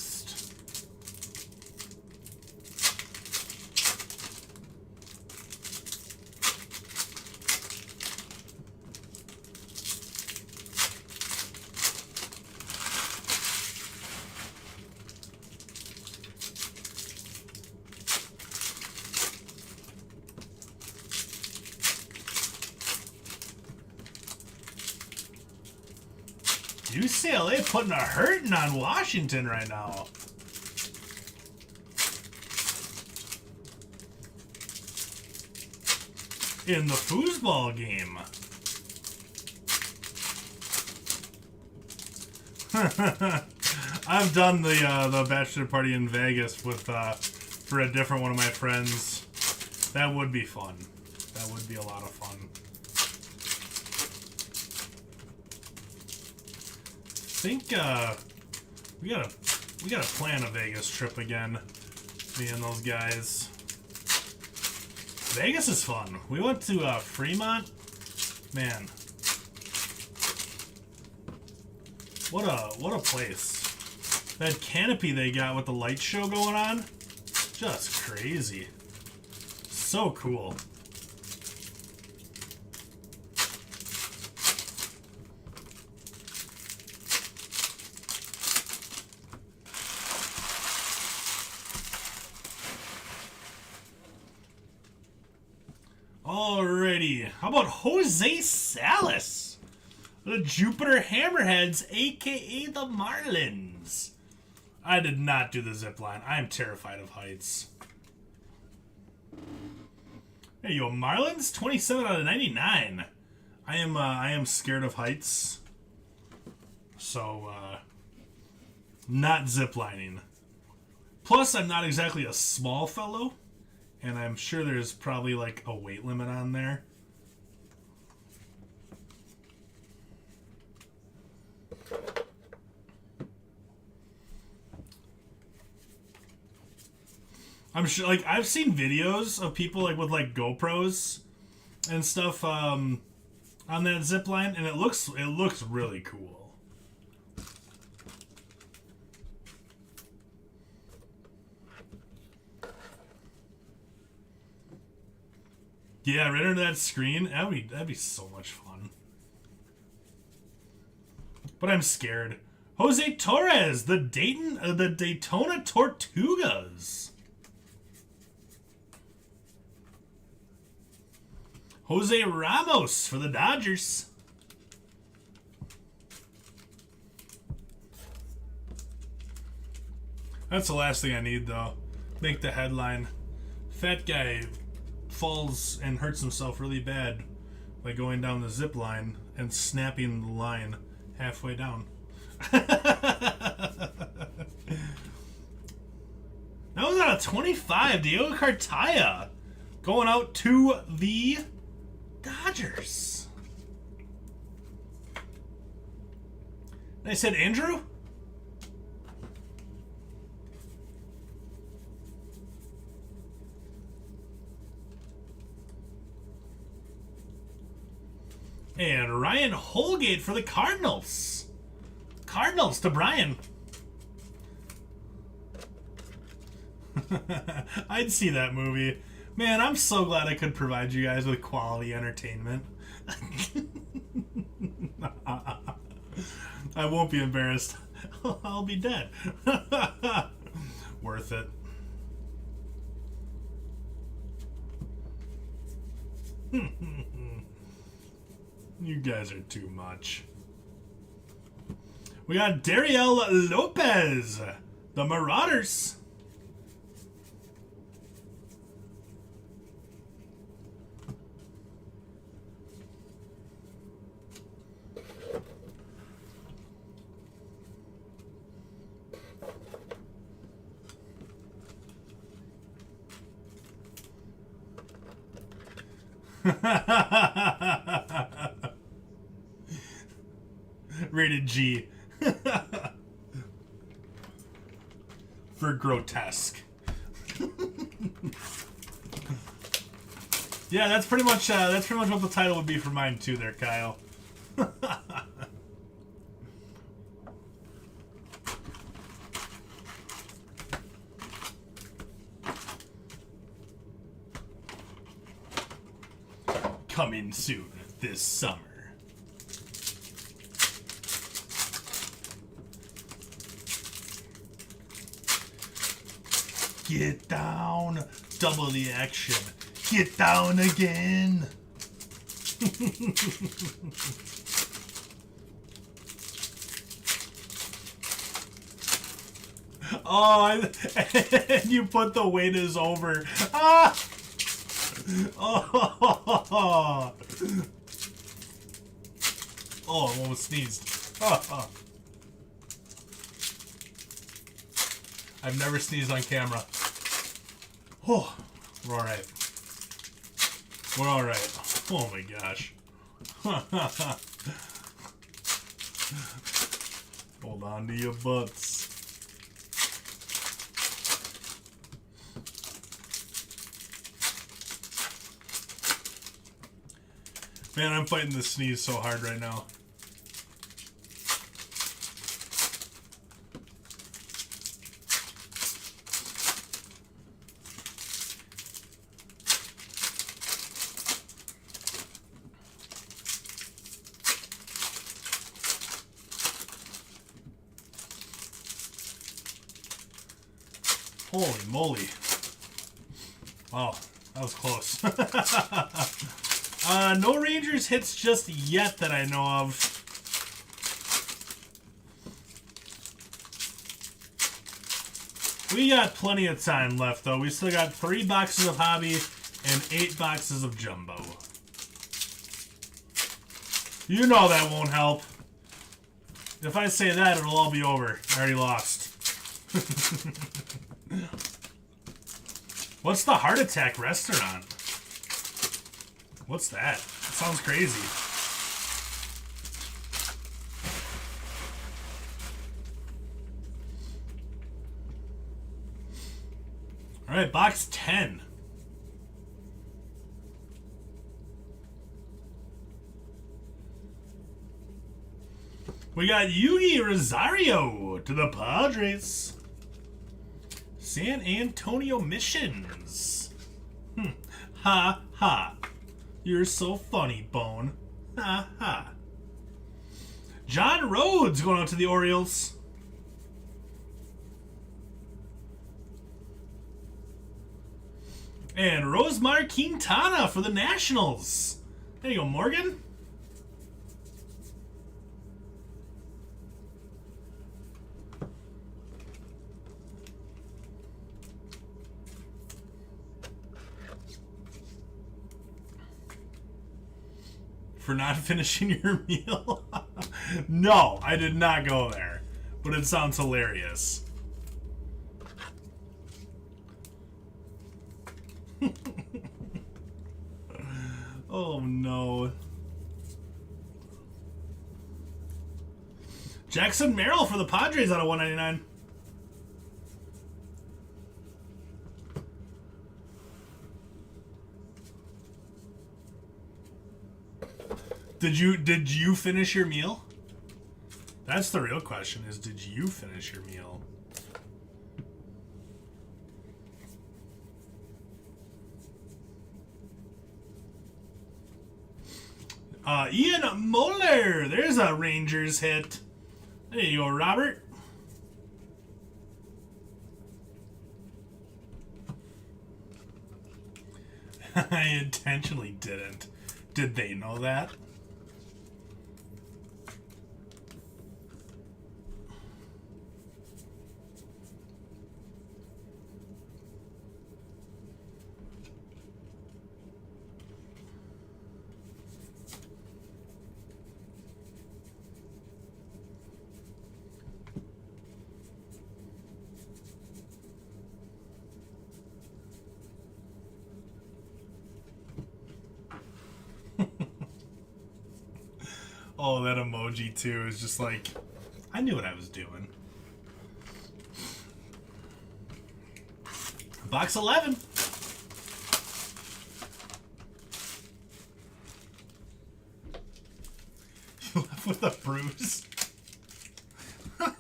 UCLA putting a hurting on Washington right now. In the foosball game. I've done the bachelor party in Vegas with for a different one of my friends. That would be fun. That would be a lot of fun. I think we gotta plan a Vegas trip again. Me and those guys. Vegas is fun. We went to Fremont. Man, what a place. That canopy they got with the light show going on, just crazy. So cool. Alrighty. How about Jose Salas? The Jupiter Hammerheads, a.k.a. the Marlins. I did not do the zip line. I am terrified of heights. There you go, Marlins, 27 out of 99. I am scared of heights. So, not ziplining. Plus, I'm not exactly a small fellow. And I'm sure there's probably like a weight limit on there. I'm sure, like, I've seen videos of people like with like GoPros and stuff on that zip line, and it looks really cool. Yeah, right under that screen. That'd be so much fun. But I'm scared. Jose Torres, the Daytona Tortugas. Jose Ramos for the Dodgers. That's the last thing I need, though. Make the headline. Fat guy falls and hurts himself really bad by going down the zip line and snapping the line halfway down. That was out of 25. Diego Cartaya going out to the Dodgers. I said Andrew? And Ryan Holgate for the Cardinals. Cardinals to Brian. I'd see that movie. Man, I'm so glad I could provide you guys with quality entertainment. I won't be embarrassed. I'll be dead. Worth it. You guys are too much. We got Dariel Lopez, the Marauders. Rated G. For grotesque. Yeah, that's pretty much what the title would be for mine too there, Kyle. Coming soon this summer. Get down. Double the action. Get down again. Oh, and you put the weight is over. Ah! Oh, I almost sneezed. Oh. I've never sneezed on camera. Oh, we're all right. We're all right. Oh my gosh. Hold on to your butts. Man, I'm fighting this sneeze so hard right now. Holy moly. Wow. That was close. No Rangers hits just yet that I know of. We got plenty of time left, though. We still got 3 boxes of Hobby and 8 boxes of Jumbo. You know that won't help. If I say that, it'll all be over. I already lost. What's the Heart Attack restaurant? What's that? That sounds crazy. All right, box 10. We got Yugi Rosario to the Padres. San Antonio Missions. Ha ha. You're so funny, Bone. Ha ha. John Rhodes going out to the Orioles. And Rosemar Quintana for the Nationals. There you go, Morgan. For not finishing your meal? No, I did not go there. But it sounds hilarious. Oh no. Jackson Merrill for the Padres out of 199. Did you finish your meal? That's the real question, is did you finish your meal? Ian Moeller. There's a Rangers hit. There you go, Robert. I intentionally didn't. Did they know that? Oh, that emoji too is just like, I knew what I was doing. Box 11. You left with a bruise.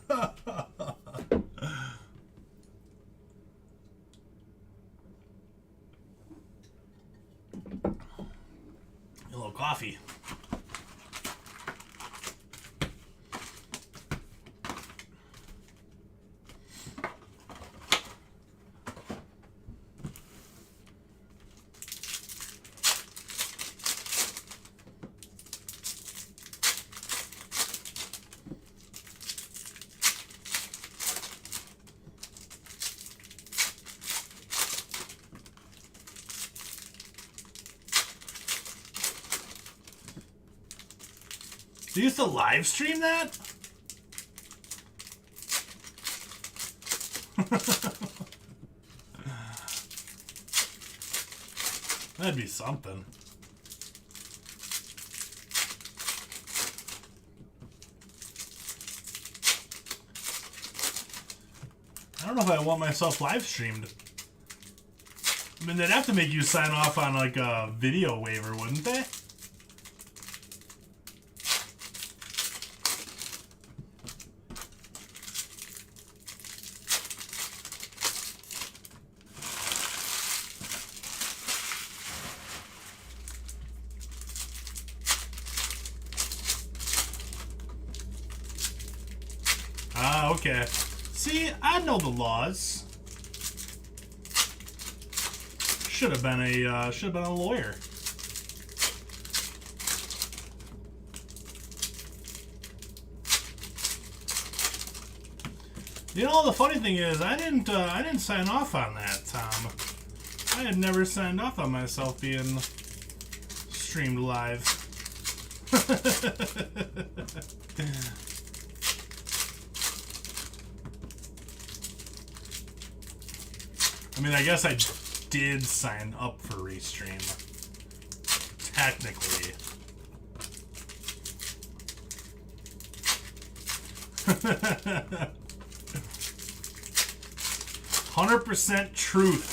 A little coffee. Do you used to live stream that? That'd be something. I don't know if I want myself live streamed. I mean, they'd have to make you sign off on like a video waiver, wouldn't they? Okay. See, I know the laws. should have been a lawyer. You know, the funny thing is, I didn't sign off on that, Tom. I had never signed off on myself being streamed live. I mean, I guess I did sign up for Restream. Technically. 100% truth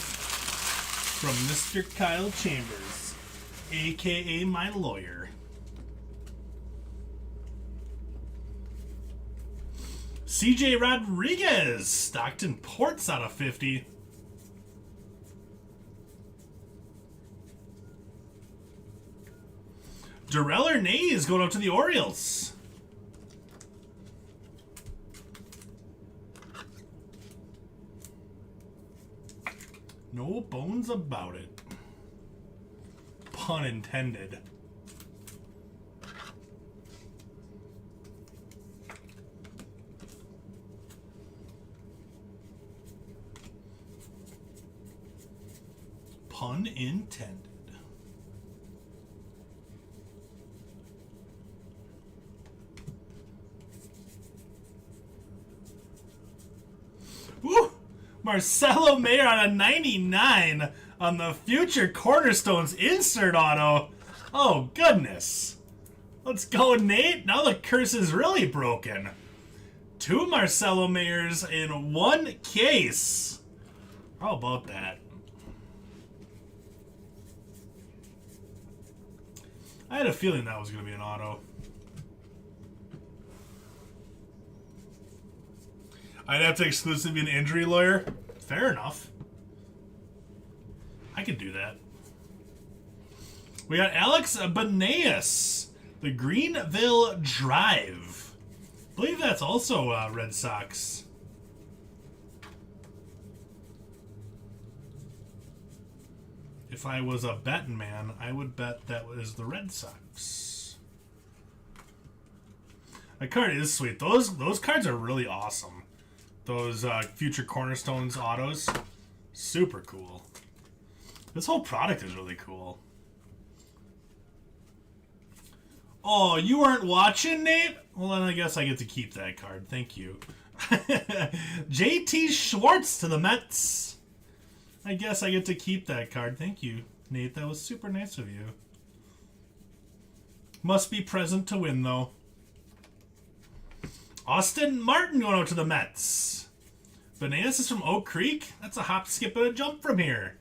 from Mr. Kyle Chambers, aka my lawyer. Xavier Rodriguez, Stockton Ports out of 50. Darrell Hernandez going up to the Orioles. No bones about it. Pun intended. Pun intended. Woo! Marcelo Mayer on a 99 on the Future Cornerstones insert auto. Oh, goodness. Let's go, Nate. Now the curse is really broken. 2 Marcelo Mayers in 1 case. How about that? I had a feeling that was going to be an auto. I'd have to exclusively be an injury lawyer. Fair enough. I could do that. We got Alex Beneas, the Greenville Drive. I believe that's also Red Sox. If I was a betting man, I would bet that was the Red Sox. That card is sweet. Those cards are really awesome. Those Future Cornerstones autos. Super cool. This whole product is really cool. Oh, you weren't watching, Nate? Well, then I guess I get to keep that card. Thank you. JT Schwartz to the Mets. I guess I get to keep that card. Thank you, Nate. That was super nice of you. Must be present to win, though. Austin Martin going out to the Mets. Bananas is from Oak Creek. That's a hop, skip, and a jump from here.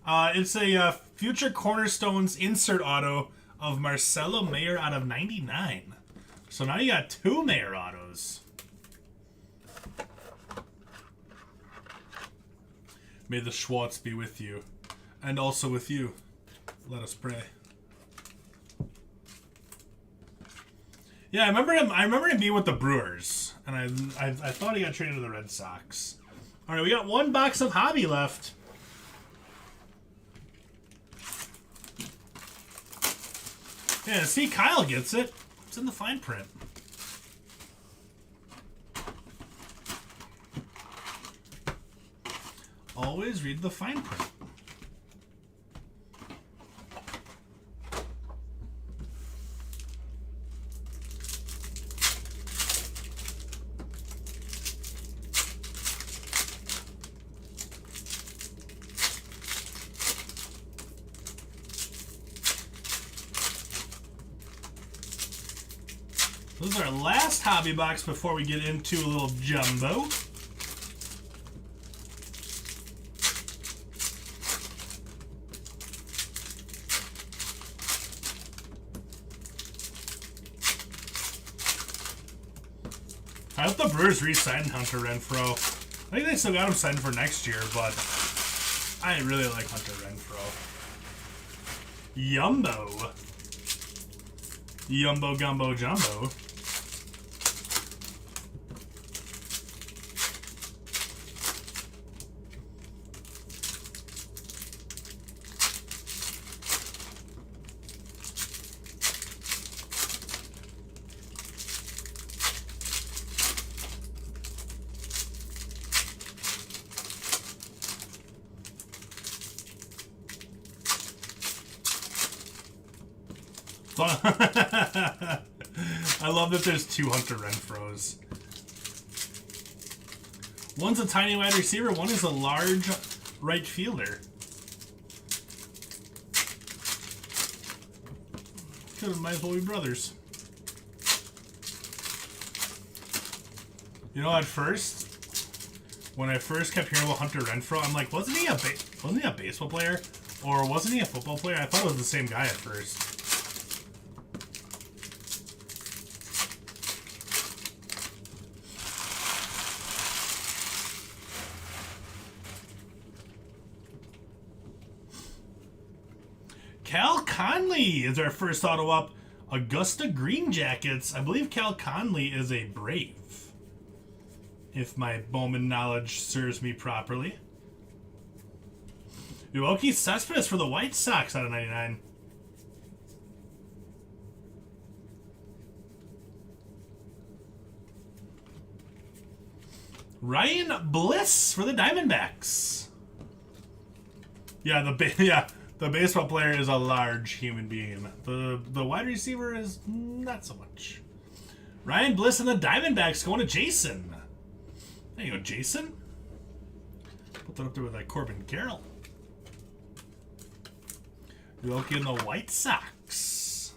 It's a Future Cornerstones insert auto of Marcelo Mayer out of 99. So now you got 2 Mayer autos. May the Schwartz be with you. And also with you. Let us pray. Yeah, I remember him being with the Brewers. And I thought he got traded to the Red Sox. Alright, we got 1 box of hobby left. Yeah, see, Kyle gets it. It's in the fine print. Always read the fine print. This is our last hobby box before we get into a little jumbo. I hope the Brewers re-signed Hunter Renfroe. I think they still got him signed for next year, but I really like Hunter Renfroe. Yumbo. Yumbo Gumbo Jumbo. So I love that there's 2 Hunter Renfros. One's a tiny wide receiver, one is a large right fielder. Might as well be brothers. You know, at first, when I first kept hearing about Hunter Renfrow, I'm like, wasn't he a baseball player? Or wasn't he a football player? I thought it was the same guy at first. Cal Conley is our first auto up. Augusta Green Jackets. I believe Cal Conley is a Brave, if my Bowman knowledge serves me properly. Yoelqui Cespedes for the White Sox out of 99. Ryan Bliss for the Diamondbacks. Yeah, the baseball player is a large human being. The wide receiver is not so much. Ryan Bliss and the Diamondbacks going to Jason. There you go, Jason. Put that up there with that Corbin Carroll. Yoelqui and the White Sox.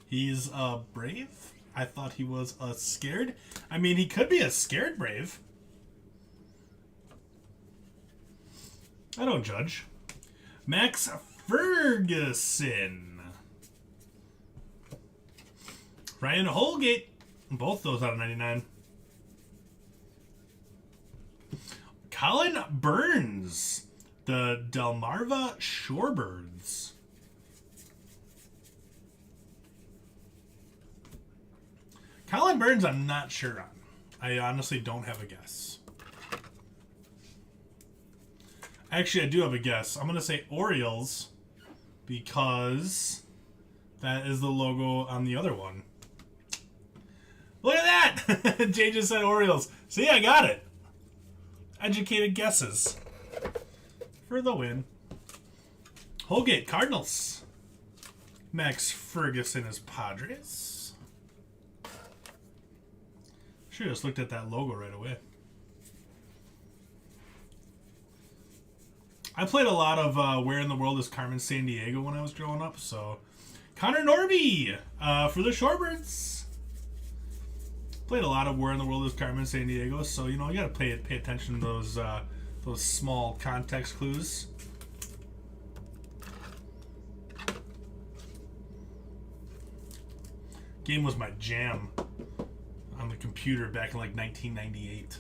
He's a Brave? I thought he was a scared. I mean, he could be a scared Brave. I don't judge. Max Ferguson. Ryan Holgate. Both those out of 99. Colin Burns. The Delmarva Shorebirds. Colin Burns, I'm not sure on. I honestly don't have a guess. Actually, I do have a guess. I'm going to say Orioles because that is the logo on the other one. Look at that! Jay just said Orioles. See, I got it. Educated guesses for the win. Holgate, Cardinals. Max Ferguson is Padres. Should have just looked at that logo right away. I played a lot of Where in the World is Carmen Sandiego when I was growing up, so Conor Norby for the Shorebirds. Played a lot of Where in the World is Carmen Sandiego, so you know you gotta pay attention to those small context clues. Game was my jam on the computer back in like 1998.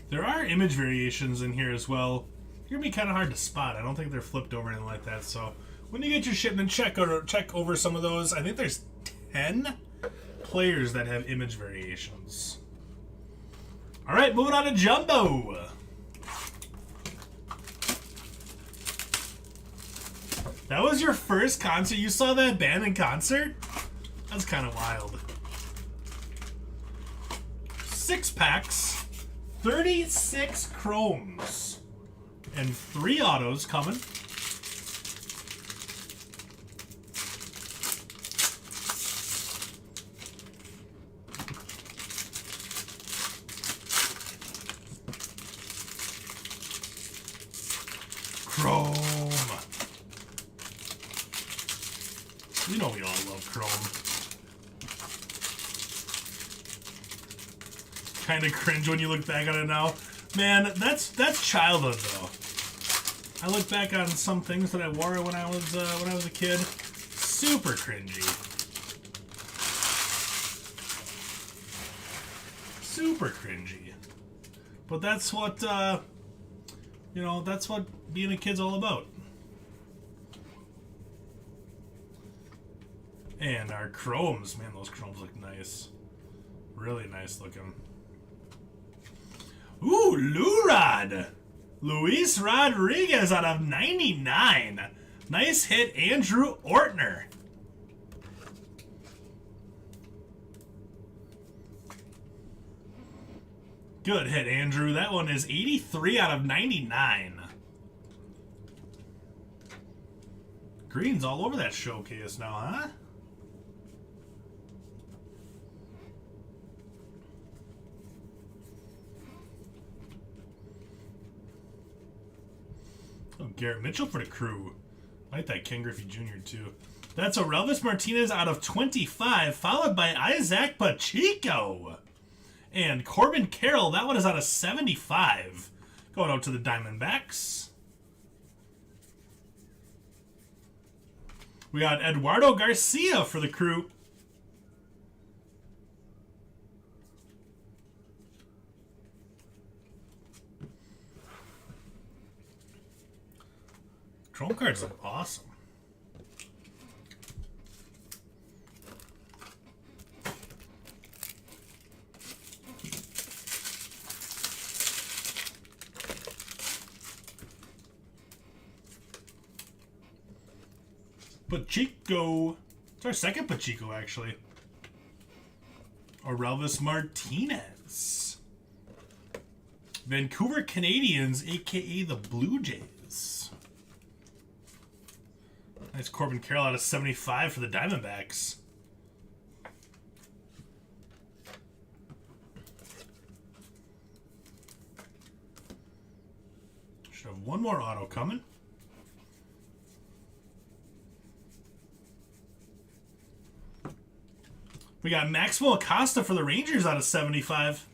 There are image variations in here as well. They're gonna be kind of hard to spot. I don't think they're flipped over or anything like that. So when you get your shipment, check over some of those. I think there's 10 players that have image variations. All right, moving on to Jumbo. That was your first concert? You saw that band in concert? That's kind of wild. 6 packs, 36 chromes, and 3 autos coming. Chrome. You know we all love chrome. Kind of cringe when you look back on it now. Man, that's childhood though. I look back on some things that I wore when I was a kid. Super cringy. Super cringy. But that's what you know, that's what being a kid's all about. And our chromes, man, those chromes look nice. Really nice looking. Ooh, Lurad. Luis Rodriguez out of 99. Nice hit, Andrew Ortner. Good hit, Andrew. That one is 83 out of 99. Green's all over that showcase now, huh? Oh, Garrett Mitchell for the Crew. I like that Ken Griffey Jr. too. That's Orelvis Martinez out of 25, followed by Isaac Pacheco. And Corbin Carroll, that one is out of 75. Going out to the Diamondbacks. We got Eduardo Garcia for the Crew. Chrome cards look awesome. Pacheco. It's our second Pacheco, actually. Orelvis Martinez. Vancouver Canadians, a.k.a. the Blue Jays. Nice Corbin Carroll out of 75 for the Diamondbacks. Should have one more auto coming. We got Maximo Acosta for the Rangers out of 75.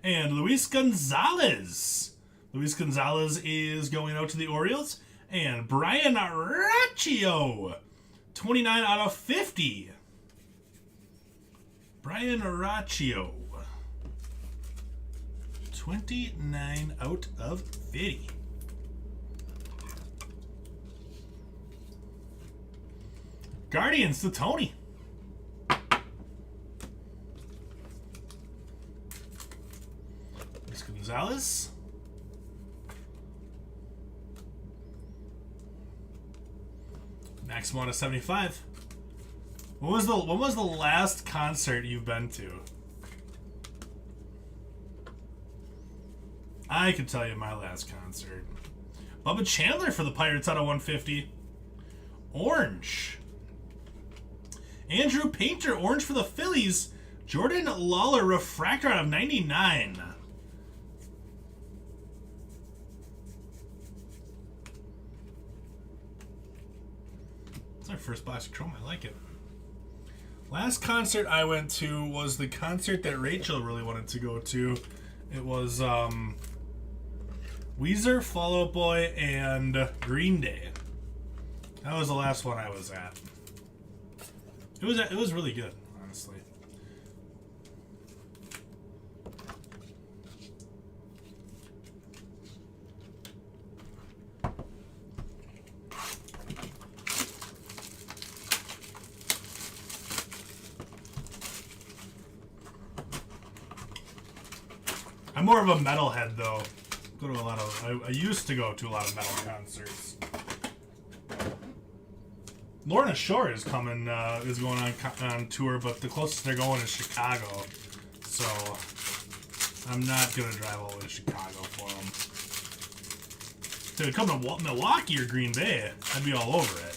And Luis Gonzalez. Luis Gonzalez is going out to the Orioles. And Brian Raccio, 29 out of 50. Brian Raccio, 29 out of 50. Guardians to Tony. Luis Gonzalez. Maximum out of 75. When was the last concert you've been to? I can tell you my last concert. Bubba Chandler for the Pirates out of 150. Orange. Andrew Painter, orange for the Phillies. Jordan Lawler, refractor out of 99. It's our first box of Chrome. I like it. Last concert I went to was the concert that Rachel really wanted to go to. It was Weezer, Fall Out Boy, and Green Day. That was the last one I was at. It was really good, honestly. I'm more of a metalhead, though. Go to a lot of. I used to go to a lot of metal concerts. Lorna Shore is coming. Is going on tour, but the closest they're going is Chicago. So I'm not gonna drive all the way to Chicago for them. If they would come to Milwaukee or Green Bay, I'd be all over it.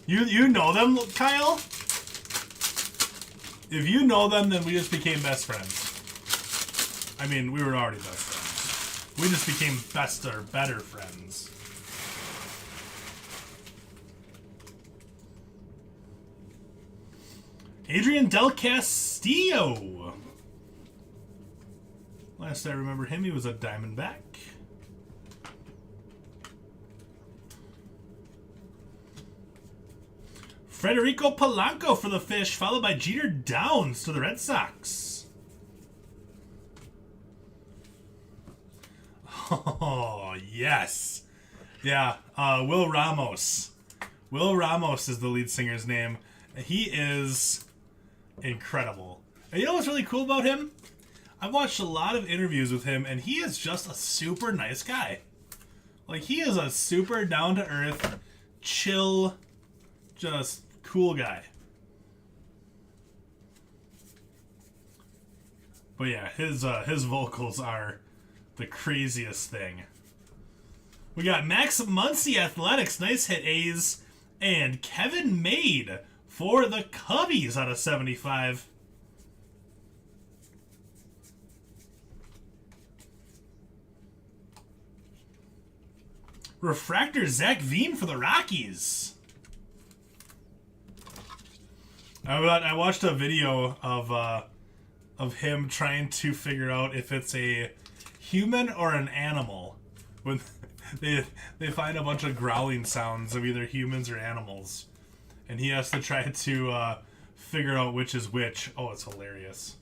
You know them, Kyle? If you know them, then we just became best friends. I mean, we were already best friends. We just became best or better friends. Adrian Del Castillo. Last I remember him, he was a Diamondback. Federico Polanco for the Fish, followed by Jeter Downs to the Red Sox. Oh, yes. Yeah, Will Ramos. Will Ramos is the lead singer's name. He is incredible. And you know what's really cool about him? I've watched a lot of interviews with him, and he is just a super nice guy. Like, he is a super down-to-earth, chill, just cool guy. But yeah, his vocals are the craziest thing. We got Max Muncie Athletics, nice hit A's, and Kevin Made for the Cubbies out of 75. Refractor Zach Veeam for the Rockies. I watched a video of him trying to figure out if it's a human or an animal when they find a bunch of growling sounds of either humans or animals, and he has to try to figure out which is which. Oh, it's hilarious.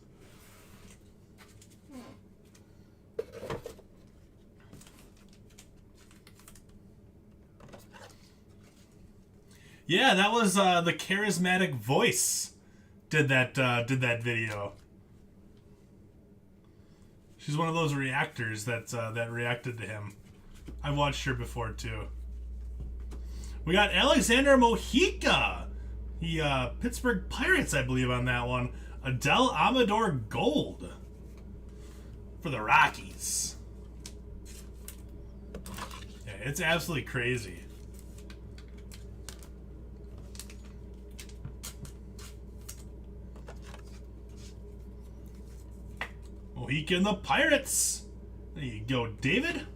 Yeah, that was the charismatic voice did that video. She's one of those reactors that reacted to him. I've watched her before too. We got Alexander Mojica, the Pittsburgh Pirates, I believe, on that one. Adele Amador Gold for the Rockies. Yeah, it's absolutely crazy. Mojica and the Pirates. There you go, David.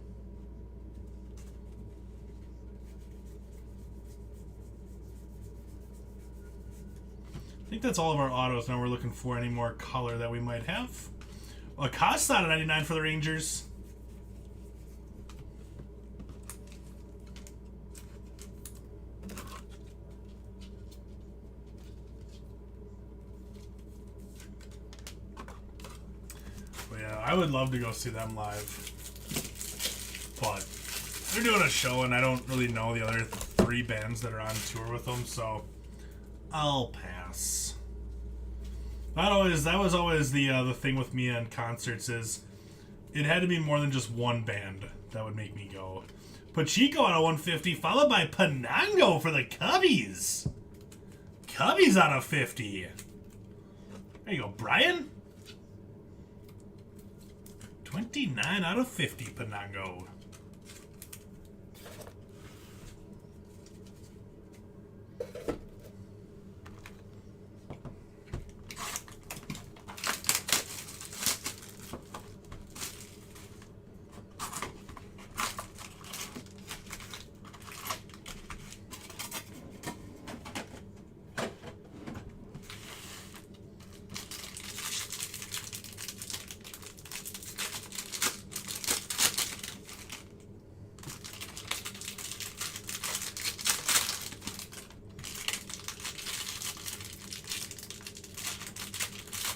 I think that's all of our autos. Now we're looking for any more color that we might have. Acosta out of 99 for the Rangers. But yeah, I would love to go see them live. But they're doing a show and I don't really know the other 3 bands that are on tour with them, so I'll pass. That was always the thing with me on concerts is it had to be more than just one band that would make me go. Pacheco out of 150, followed by Panango for the Cubbies. Cubbies out of 50. There you go, Brian. 29 out of 50, Panango.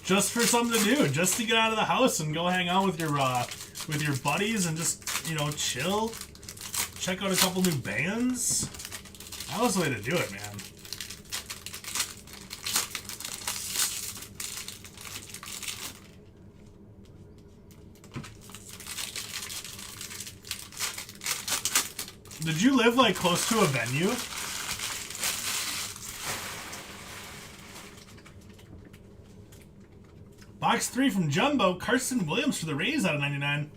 Just for something to do, just to get out of the house and go hang out with your buddies and just, you know, chill, check out a couple new bands. That was the way to do it, man. Did you live like close to a venue? Box 3 from Jumbo, Carson Williams for the Rays out of 99.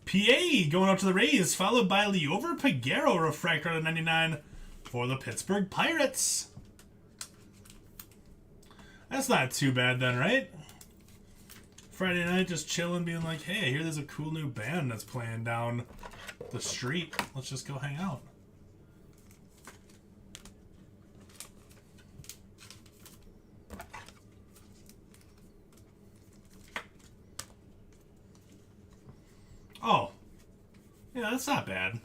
PA going out to the Rays, followed by Liover Peguero, refractor out of 99 for the Pittsburgh Pirates. That's not too bad then, right? Friday night, just chilling, being like, hey, I hear there's a cool new band that's playing down the street. Let's just go hang out. Oh, yeah, that's not bad.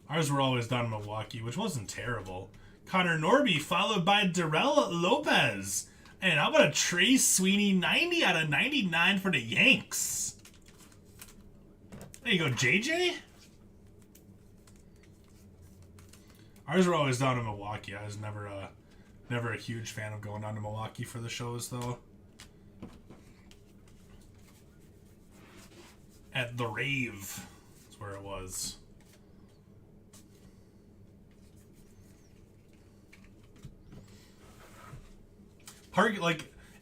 Ours were always down in Milwaukee, which wasn't terrible. Conor Norby, followed by Darrell Lopez. And how about a Trey Sweeney 90 out of 99 for the Yanks? There you go, JJ. Ours were always down in Milwaukee. I was never a huge fan of going down to Milwaukee for the shows, though. At the Rave, that's where it was.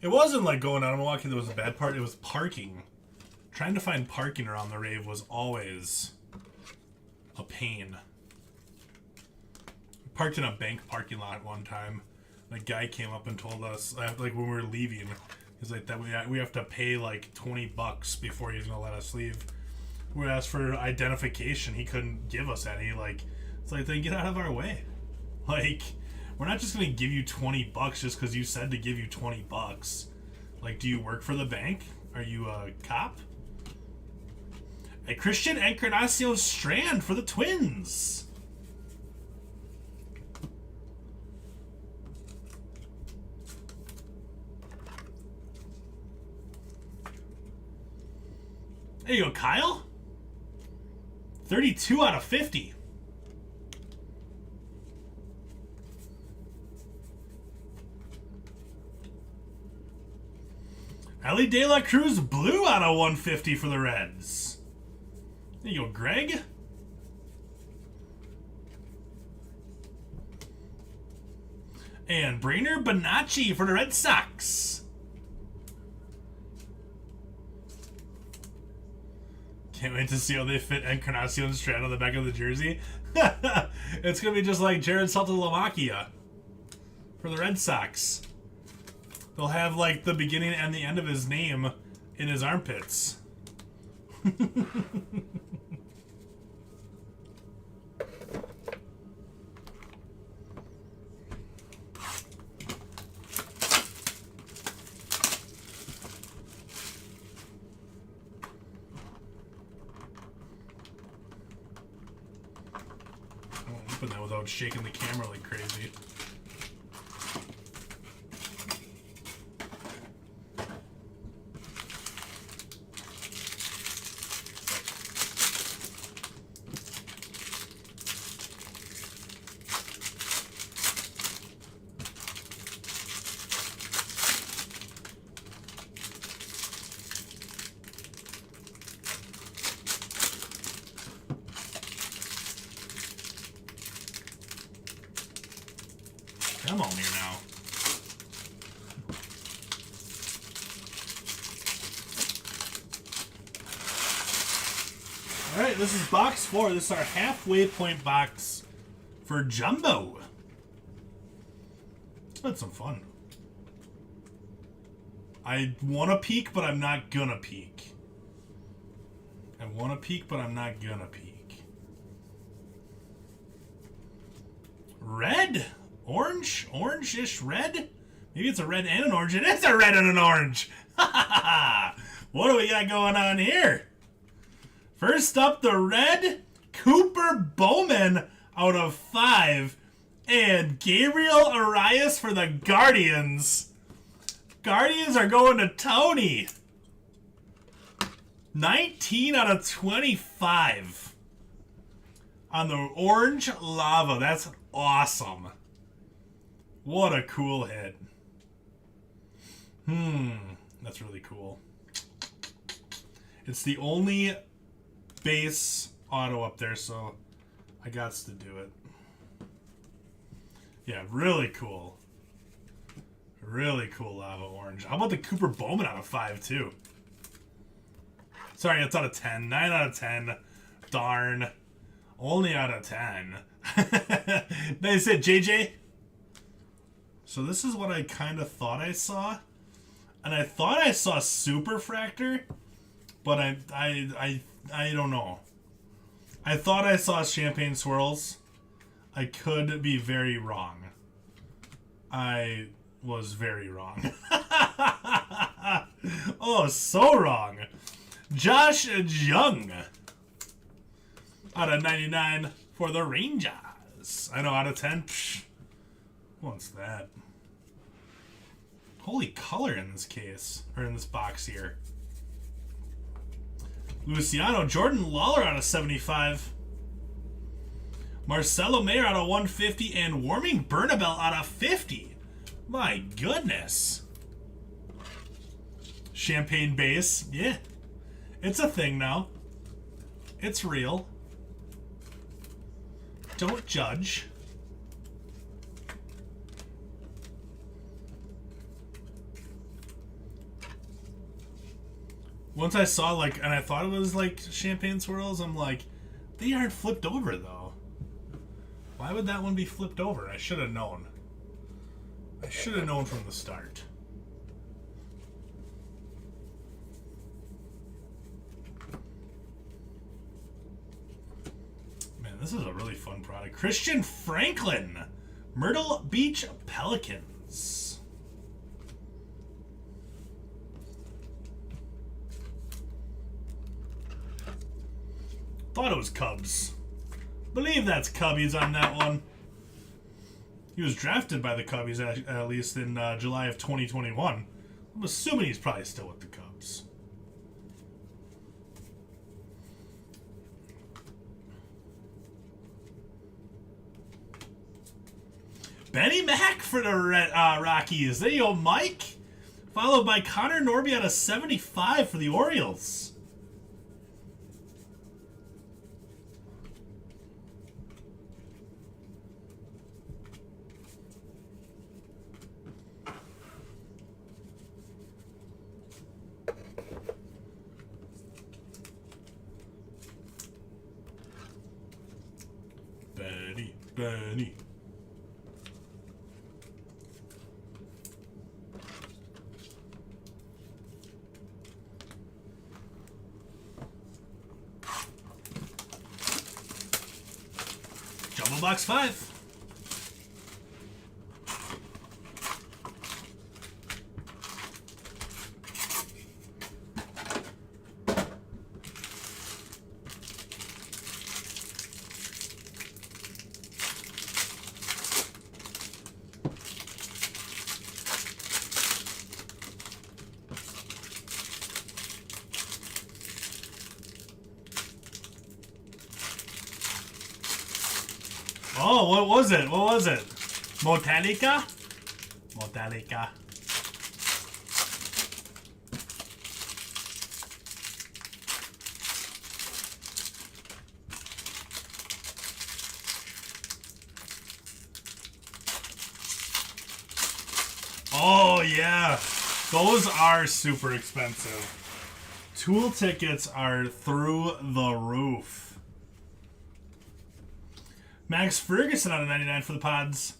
It wasn't like going out of Milwaukee that was a bad part. It was parking. Trying to find parking around the Rave was always a pain. We parked in a bank parking lot one time. The guy came up and told us, like when we were leaving, he's like, that we have to pay like $20 before he's gonna let us leave. We asked for identification. He couldn't give us any. It's like, then get out of our way. We're not just gonna give you $20 just because you said to give you $20. Do you work for the bank? Are you a cop? A Christian Encarnacion Strand for the Twins. There you go, Kyle. 32 out of 50. Ellie De La Cruz blue out of 150 for the Reds. There you go, Greg. And Brainer Bonacci for the Red Sox. Can't wait to see how they fit Encarnacion Strand on the back of the jersey. It's going to be just like Jared Saltalamacchia for the Red Sox. They'll have the beginning and the end of his name in his armpits. Open that without shaking the camera like crazy. Come on here now. Alright, this is box 4. This is our halfway point box for Jumbo. It's been some fun. I want to peek, but I'm not gonna peek. I want to peek, but I'm not gonna peek. Red? Orange? Orange-ish red? Maybe it's a red and an orange. It is a red and an orange! What do we got going on here? First up, the red Cooper Bowman out of 5. And Gabriel Rodriguez for the Guardians. Guardians are going to Tony. 19 out of 25. On the orange lava. That's awesome. What a cool hit. That's really cool. It's the only base auto up there, so I got to do it. Yeah, really cool. Really cool lava orange. How about the Cooper Bowman out of 5, too? Sorry, it's out of 10. 9 out of 10. Darn. Only out of 10. Nice hit, JJ. So this is what I kind of thought I saw. And I thought I saw Superfractor, but I don't know. I thought I saw Champagne Swirls. I could be very wrong. I was very wrong. Oh, so wrong. Josh Jung out of 99 for the Rangers. I know, out of 10. Psh, What's that? Holy color in this case, or in this box here. Luciano, Jordan Lawler out of 75. Marcelo Mayer out of 150, and Warming Bernabel out of 50. My goodness. Champagne base, yeah. It's a thing now. It's real. Don't judge. Once I saw, like, and I thought it was, like, champagne swirls, I'm like, they aren't flipped over, though. Why would that one be flipped over? I should have known. I should have known from the start. Man, this is a really fun product. Christian Franklin, Myrtle Beach Pelicans. Thought it was Cubs. Believe that's Cubbies on that one. He was drafted by the Cubbies at least in July of 2021. I'm assuming he's probably still with the Cubs. Benny Mack for the Rockies. There you go, Mike. Followed by Conor Norby out of 75 for the Orioles. Benny. Jumbo Box 5. Oh, what was it? What was it? Mojica? Mojica. Oh, yeah. Those are super expensive. Tool tickets are through the roof. Max Ferguson out of 99 for the Pods.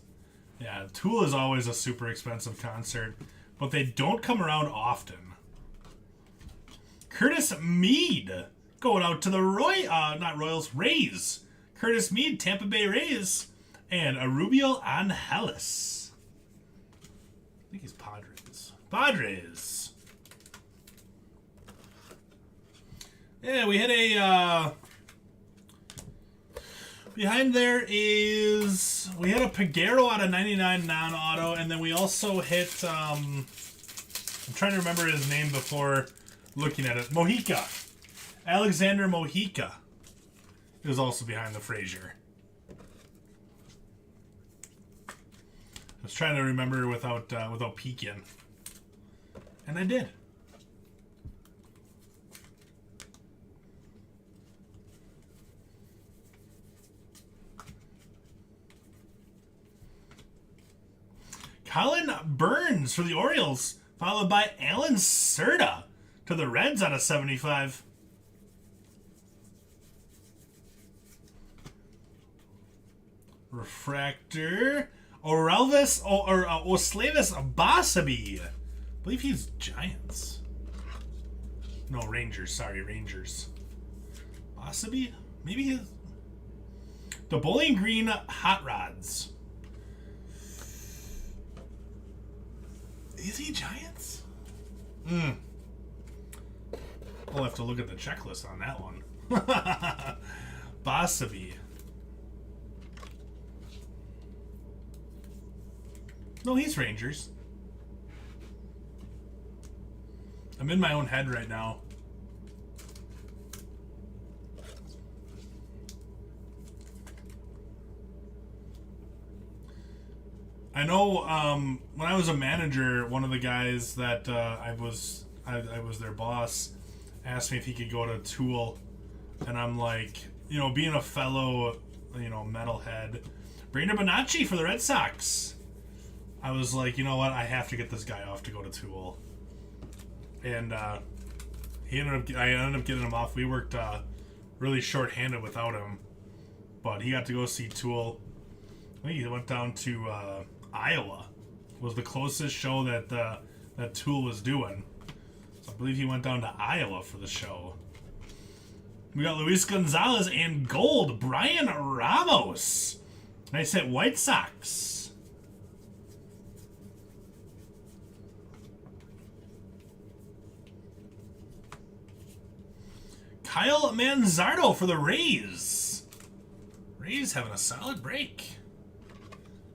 Yeah, Tool is always a super expensive concert, but they don't come around often. Curtis Mead going out to the Rays. Curtis Mead, Tampa Bay Rays, and Arubio Angeles. I think he's Padres. Yeah, we hit a. Behind there is, we had a Peguero out of 99 non-auto, and then we also hit, I'm trying to remember his name before looking at it, Mojica. Alexander Mojica. He was also behind the Frazier. I was trying to remember without peeking. And I did. Colin Burns for the Orioles, followed by Alan Serta to the Reds out of 75. Refractor, Orelvis or Oslavis Basabi. I believe he's Giants. No, Rangers. Sorry, Rangers. Basabi? Maybe he's... The Bowling Green Hot Rods. Is he Giants? I'll have to look at the checklist on that one. Basabi. No, he's Rangers. I'm in my own head right now. I know when I was a manager, one of the guys that I was their boss asked me if he could go to Tool, and I'm like, you know, being a fellow, you know, metalhead, Brainer Bonacci for the Red Sox. I was like, you know what, I have to get this guy off to go to Tool, and I ended up getting him off. We worked really short-handed without him, but he got to go see Tool. I think he went down to Iowa. Was the closest show that Tool was doing. So I believe he went down to Iowa for the show. We got Luis Gonzalez and gold, Brian Ramos. Nice hit, White Sox. Kyle Manzardo for the Rays. Rays having a solid break.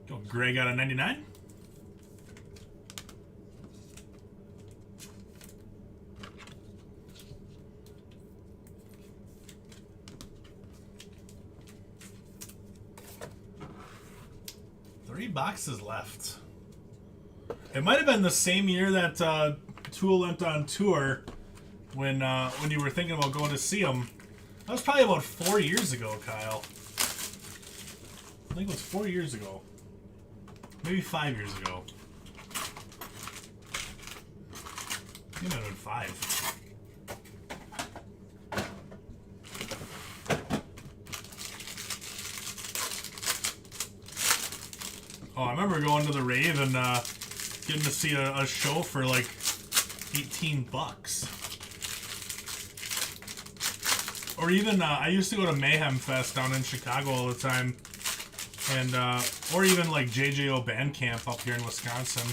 Go Greg out of 99. Three boxes left. It might have been the same year that Tool went on tour when you were thinking about going to see him. That was probably about 4 years ago, Kyle. I think it was 4 years ago. Maybe 5 years ago. I think it might have been 5. Oh, I remember going to the rave and getting to see a show for like $18. Or even, I used to go to Mayhem Fest down in Chicago all the time. And, or even like JJO Band Camp up here in Wisconsin.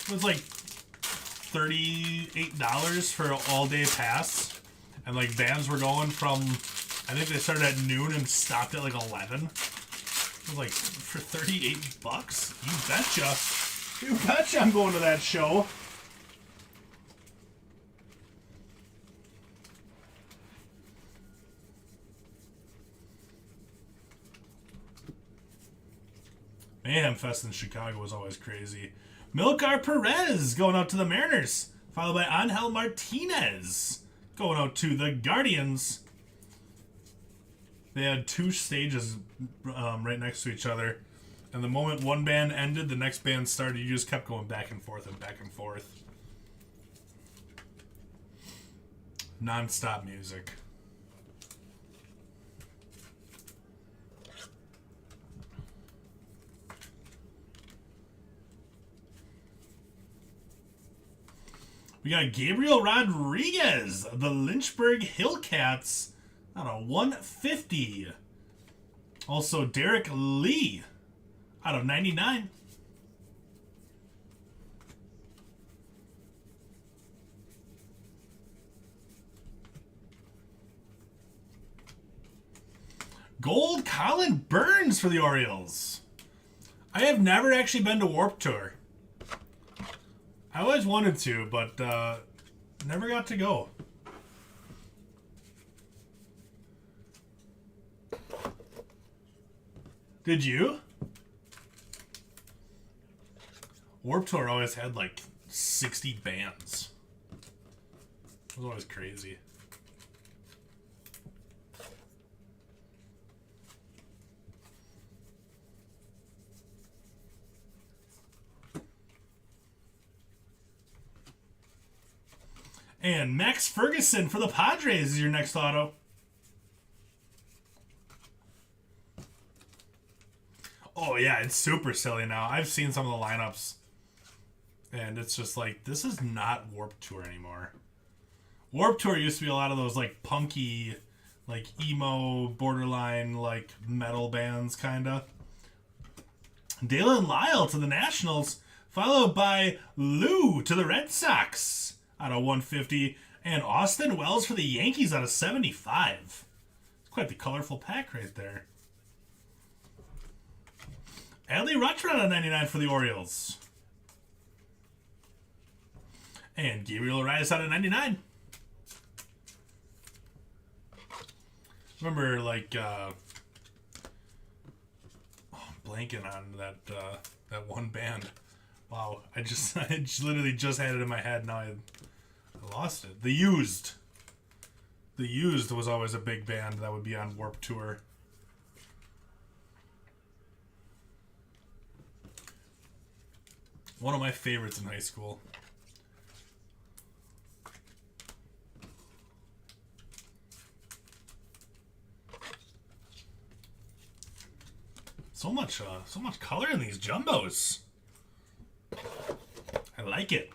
It was like $38 for an all-day pass. And like bands were going from, I think they started at noon and stopped at like 11. It was like, for $38? You betcha. You betcha I'm going to that show. Mayhem Fest in Chicago was always crazy. Milcar Perez going out to the Mariners, followed by Angel Martinez going out to the Guardians. They had two stages right next to each other, and the moment one band ended, the next band started. You just kept going back and forth and back and forth. Non-stop music. We got Gabriel Rodriguez, the Lynchburg Hillcats, out of 150. Also, Derek Lee, out of 99. Gold Colin Burns for the Orioles. I have never actually been to Warped Tour. I always wanted to, but never got to go. Did you? Warped Tour always had like 60 bands. It was always crazy. And Max Ferguson for the Padres is your next auto. Oh, yeah, it's super silly now. I've seen some of the lineups, and it's just like, this is not Warped Tour anymore. Warped Tour used to be a lot of those, like, punky, like, emo, borderline, like, metal bands, kind of. Dalen Lyle to the Nationals, followed by Lou to the Red Sox out of 150, and Austin Wells for the Yankees out of 75. It's quite the colorful pack right there. Adley Rutschman out of 99 for the Orioles. And Gabriel Rodriguez out of 99. Remember, like, blanking on that one band. Wow, I literally just had it in my head. Now I lost it. The Used. The Used was always a big band that would be on Warped Tour. One of my favorites in high school. So much color in these jumbos. I like it.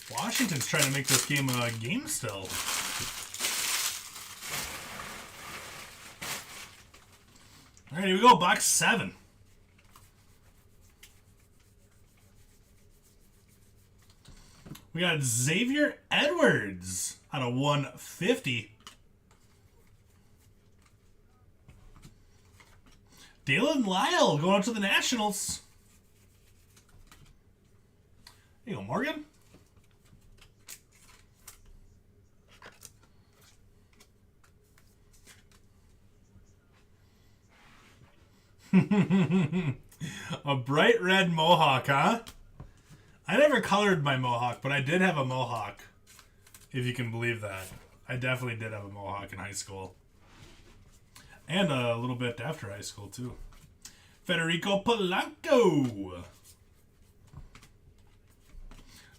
Washington's trying to make this game a game still. All right, here we go. Box 7. We got Xavier Edwards out of 150. Dalen Lyle going out to the Nationals. There you go, Morgan. A bright red mohawk, huh? I never colored my mohawk, but I did have a mohawk. If you can believe that. I definitely did have a mohawk in high school. And a little bit after high school, too. Federico Polanco.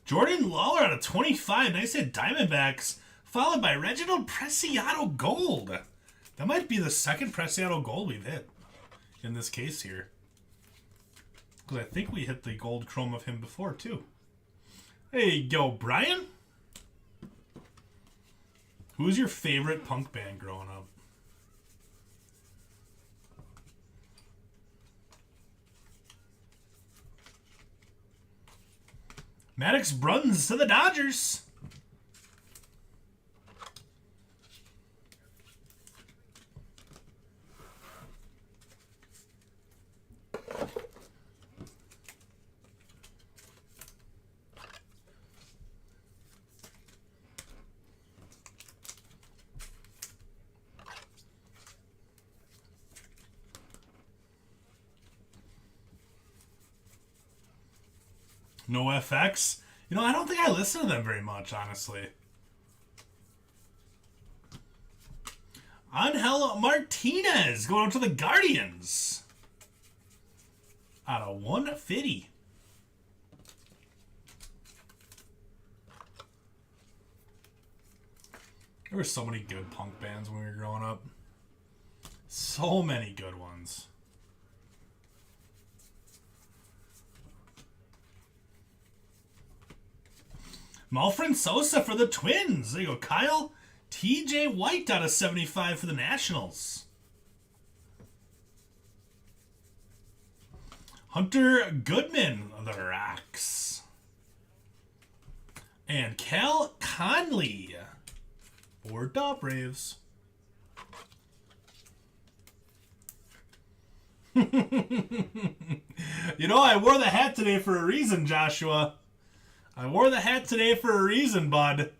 Jordan Lawler out of 25. Nice hit, Diamondbacks. Followed by Reginald Preciado Gold. That might be the second Preciado Gold we've hit in this case here. Because I think we hit the gold chrome of him before, too. Hey, yo, Brian. Who's your favorite punk band growing up? Maddox Bruns to the Dodgers. No FX. You know, I don't think I listen to them very much, honestly. Angel Martinez going up to the Guardians. Out of 150. There were so many good punk bands when we were growing up. So many good ones. Malfred Sosa for the Twins. There you go, Kyle. TJ White out of 75 for the Nationals. Hunter Goodman of the Rocks. And Cal Conley for the Braves. You know, I wore the hat today for a reason, Joshua. I wore the hat today for a reason, bud.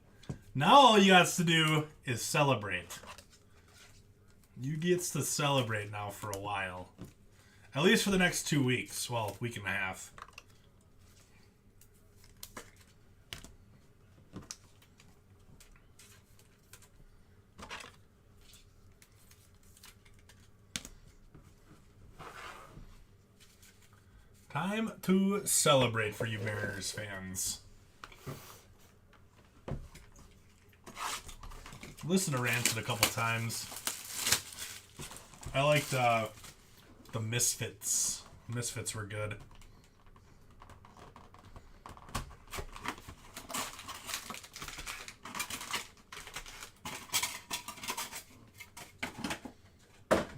Now all you got to do is celebrate. You gets to celebrate now for a while. At least for the next 2 weeks. Well, week and a half. Time to celebrate for you Mariners fans. Listened to Rancid a couple times. I liked the Misfits. Misfits were good.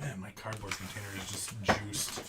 Man, my cardboard container is just juiced.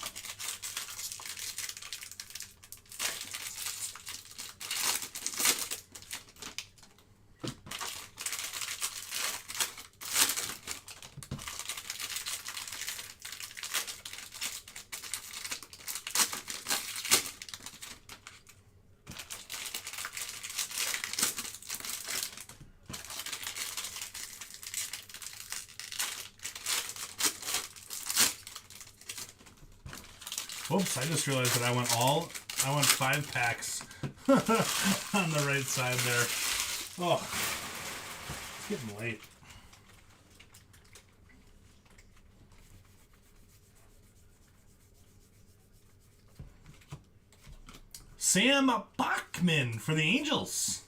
Whoops, I just realized that I went 5 packs on the right side there. Oh, it's getting late. Sam Bachman for the Angels.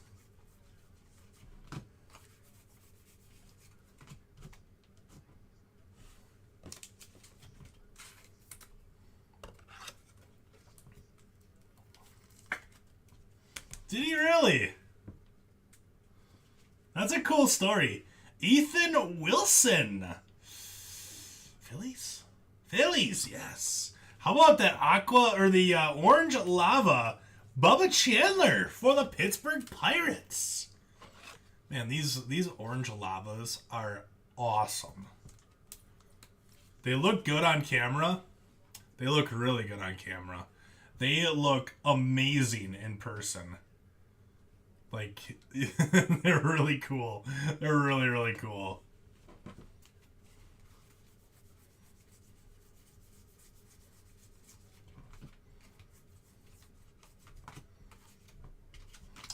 Did he really? That's a cool story. Ethan Wilson. Phillies? Phillies, yes. How about that aqua or the orange lava Bubba Chandler for the Pittsburgh Pirates? Man, these orange lavas are awesome. They look good on camera. They look really good on camera. They look amazing in person. Like, they're really cool. They're really, really cool.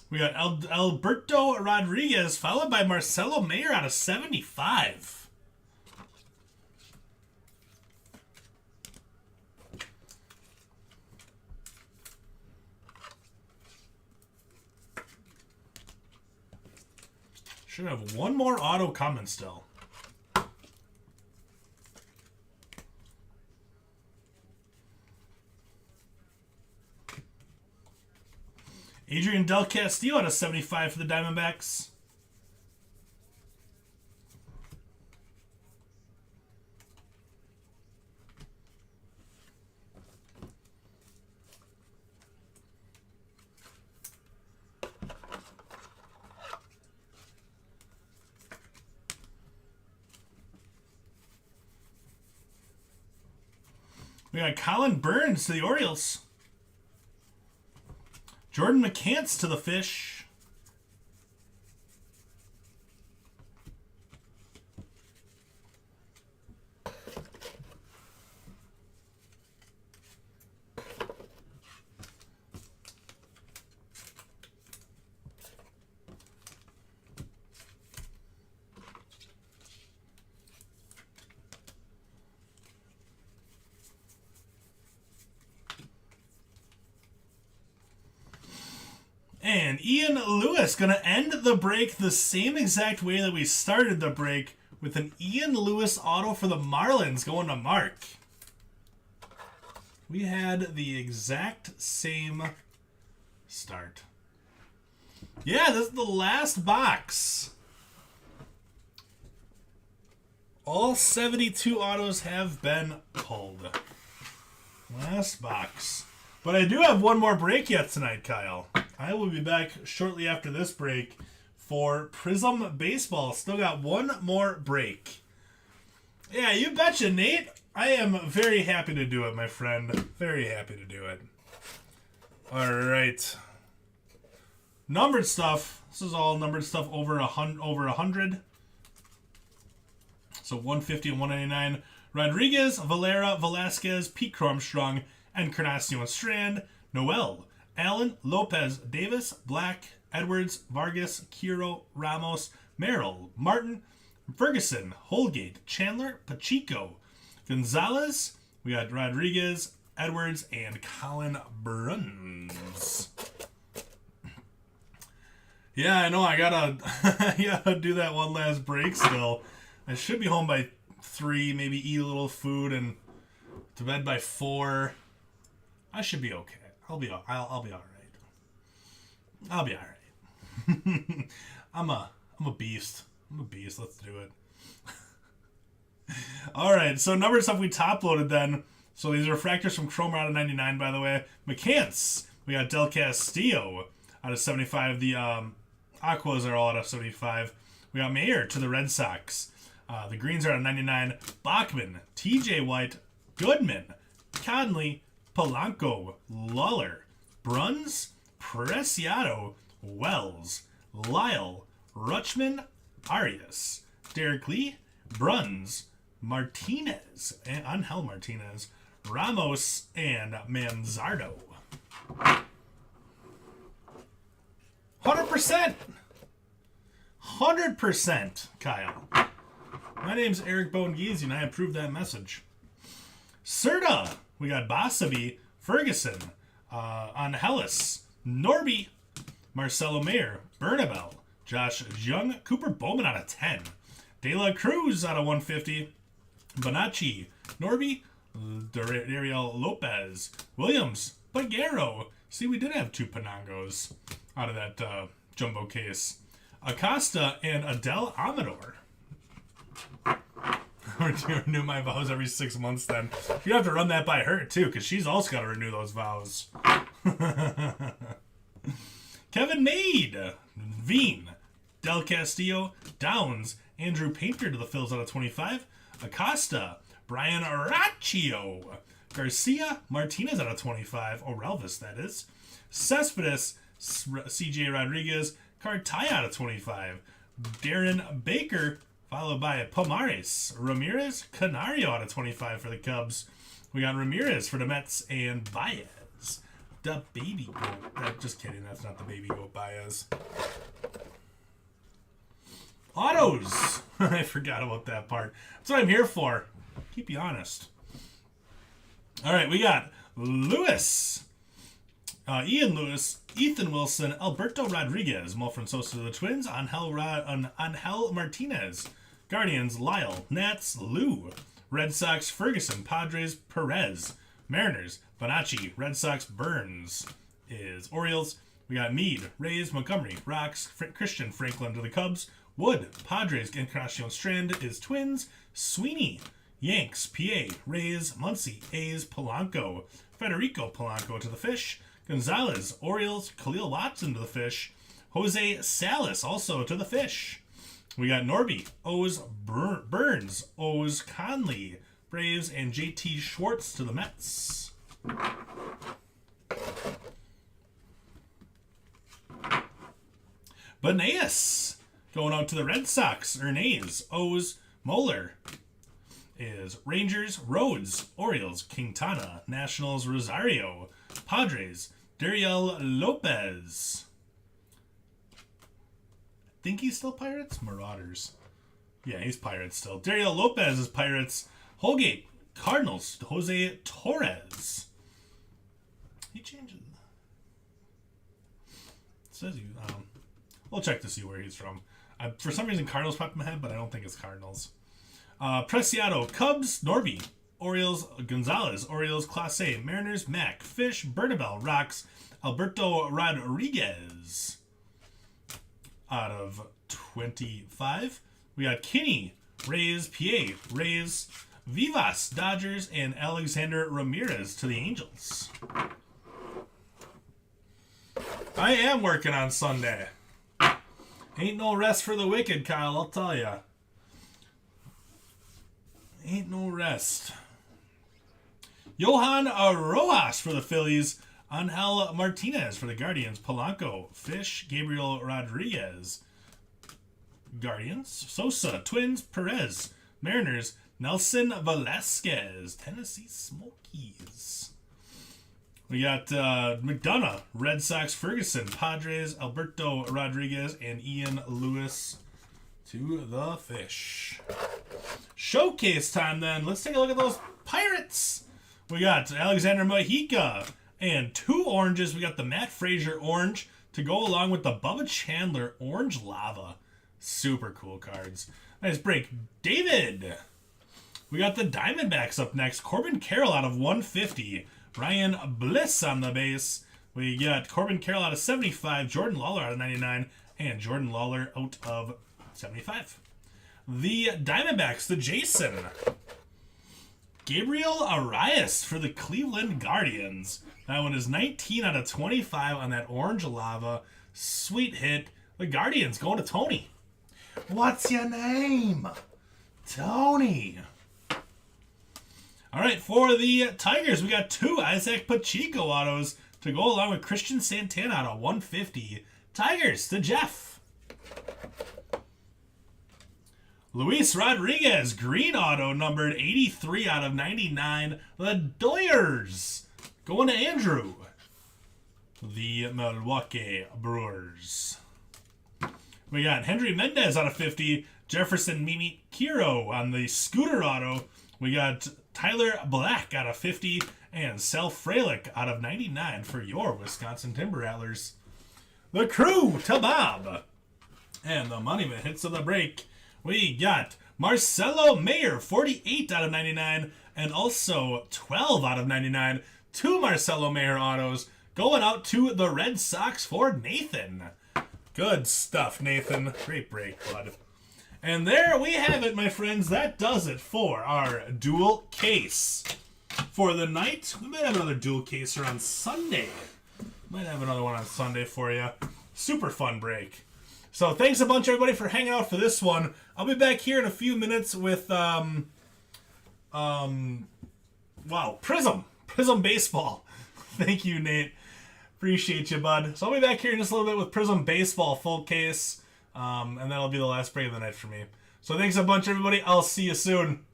We got Alberto Rodriguez, followed by Marcelo Mayer out of 75. Should have one more auto coming still. Adrian Del Castillo out of 75 for the Diamondbacks. We got Colin Burns to the Orioles. Jordan McCants to the Fish. And Ian Lewis going to end the break the same exact way that we started the break, with an Ian Lewis auto for the Marlins going to Mark. We had the exact same start. Yeah, this is the last box. All 72 autos have been pulled. Last box. But I do have one more break yet tonight, Kyle. I will be back shortly after this break for Prism Baseball. Still got one more break. Yeah, you betcha, Nate. I am very happy to do it, my friend. Very happy to do it. All right. Numbered stuff. This is all numbered stuff over 100. So 150 and 199. Rodriguez, Valera, Velasquez, Pete Armstrong, Encarnacion Strand, Noel, Allen, Lopez, Davis, Black, Edwards, Vargas, Quiro, Ramos, Merrill, Martin, Ferguson, Holgate, Chandler, Pacheco, Gonzalez. We got Rodriguez, Edwards, and Colin Burns. Yeah, I know. I gotta do that one last break still. I should be home by 3, maybe eat a little food and to bed by 4. I should be okay. I'll be all right. I'll be all right. I'm a beast. I'm a beast. Let's do it. All right. So number stuff we top loaded then. So these are refractors from Chrome out of 99, by the way. McCants. We got Del Castillo out of 75. The Aquas are all out of 75. We got Mayer to the Red Sox. The Greens are out of 99. Bachman, TJ White, Goodman, Conley, Polanco, Luller, Bruns, Preciado, Wells, Lyle, Rutschman, Arias, Derek Lee, Bruns, Martinez, and Angel Martinez, Ramos, and Manzardo. 100%! 100%, Kyle. My name's Eric Bonegies, and I approve that message. Serta, we got Basabi, Ferguson, Angelis, Norby, Marcelo Mayer, Bernabel, Josh Jung, Cooper Bowman out of 10, De La Cruz out of 150, Bonacci, Norby, Dariel Lopez, Williams, Pagero. See, we did have 2 Panangos out of that jumbo case. Acosta and Adele Amador. Renew my vows every 6 months then. You have to run that by her too, because she's also got to renew those vows. Kevin Made, Veeam, Del Castillo, Downs, Andrew Painter to the Phils out of 25, Acosta, Brian Aracchio, Garcia, Martinez out of 25, Orelvis that is, Cespedes, CJ Rodriguez, Cartaya out of 25, Darren Baker, followed by Pomares, Ramirez, Canario out of 25 for the Cubs. We got Ramirez for the Mets and Baez. The baby goat. Just kidding, that's not the baby goat Baez. Autos. I forgot about that part. That's what I'm here for. Keep you honest. All right, we got Lewis. Ian Lewis, Ethan Wilson, Alberto Rodriguez, Malfred Sosa to the Twins, Angel Martinez, Guardians, Lyle, Nats, Lou, Red Sox, Ferguson, Padres, Perez, Mariners, Bonacci, Red Sox, Burns is Orioles. We got Meade, Rays, Montgomery, Rocks, Christian Franklin to the Cubs, Wood, Padres, Encarnacion Strand is Twins, Sweeney, Yanks, PA, Rays, Muncie, A's, Polanco, Federico Polanco to the Fish, Gonzalez, Orioles, Khalil Watson to the Fish, Jose Salas also to the Fish. We got Norby, O's, Burns, O's, Conley, Braves, and JT Schwartz to the Mets. Benaeus going out to the Red Sox, Ernaiz, O's, Moeller is Rangers, Rhodes, Orioles, Quintana, Nationals, Rosario, Padres, Dariel Lopez. I think he's still Pirates? Marauders. Yeah, he's Pirates still. Dariel Lopez is Pirates. Holgate, Cardinals, Jose Torres. He changed it. It says you. We'll check to see where he's from. For some reason, Cardinals popped in my head, but I don't think it's Cardinals. Preciado, Cubs, Norby, Orioles, Gonzalez, Orioles, Class A, Mariners, Mac, Fish, Bernabel, Rocks, Alberto Rodriguez. Out of 25, we got Kinney, Rays, PA, Rays, Vivas, Dodgers, and Alexander Ramirez to the Angels. I am working on Sunday. Ain't no rest for the wicked, Kyle, I'll tell ya. Ain't no rest. Johan Rojas for the Phillies. Angel Martinez for the Guardians. Polanco, Fish, Gabriel Rodriguez. Guardians. Sosa, Twins, Perez. Mariners, Nelson Velasquez. Tennessee Smokies. We got McDonough, Red Sox, Ferguson, Padres, Alberto Rodriguez, and Ian Lewis to the Fish. Showcase time then. Let's take a look at those Pirates. We got Alexander Mojica and 2 oranges. We got the Matt Frazier orange to go along with the Bubba Chandler Orange Lava. Super cool cards. Nice break. David. We got the Diamondbacks up next. Corbin Carroll out of 150. Ryan Bliss on the base. We got Corbin Carroll out of 75. Jordan Lawler out of 99. And Jordan Lawler out of 75. The Diamondbacks, the Jason. Gabriel Rodriguez for the Cleveland Guardians. That one is 19 out of 25 on that Orange Lava. Sweet hit. The Guardians going to Tony. What's your name? Tony. All right, for the Tigers, we got 2 Isaac Pacheco autos to go along with Christian Santana out of 150. Tigers to Jeff. Luis Rodriguez, green auto, numbered 83 out of 99. The Doyers going to Andrew. The Milwaukee Brewers. We got Henry Mendez out of 50. Jefferson Mimi Kiro on the Scooter auto. We got Tyler Black out of 50. And Sel Frelick out of 99 for your Wisconsin Timber Rattlers. The Crew to Bob. And the Moneyman hits of the break. We got Marcelo Mayer, 48 out of 99. And also 12 out of 99. 2 Marcelo Mayer autos going out to the Red Sox for Nathan. Good stuff, Nathan. Great break, bud. And there we have it, my friends. That does it for our dual case. For the night, we might have another dual caser on Sunday. Might have another one on Sunday for you. Super fun break. So thanks a bunch, everybody, for hanging out for this one. I'll be back here in a few minutes with Prism Baseball. Thank you, Nate. Appreciate you, bud. So I'll be back here in just a little bit with Prism Baseball full case. And that'll be the last break of the night for me. So thanks a bunch, everybody. I'll see you soon.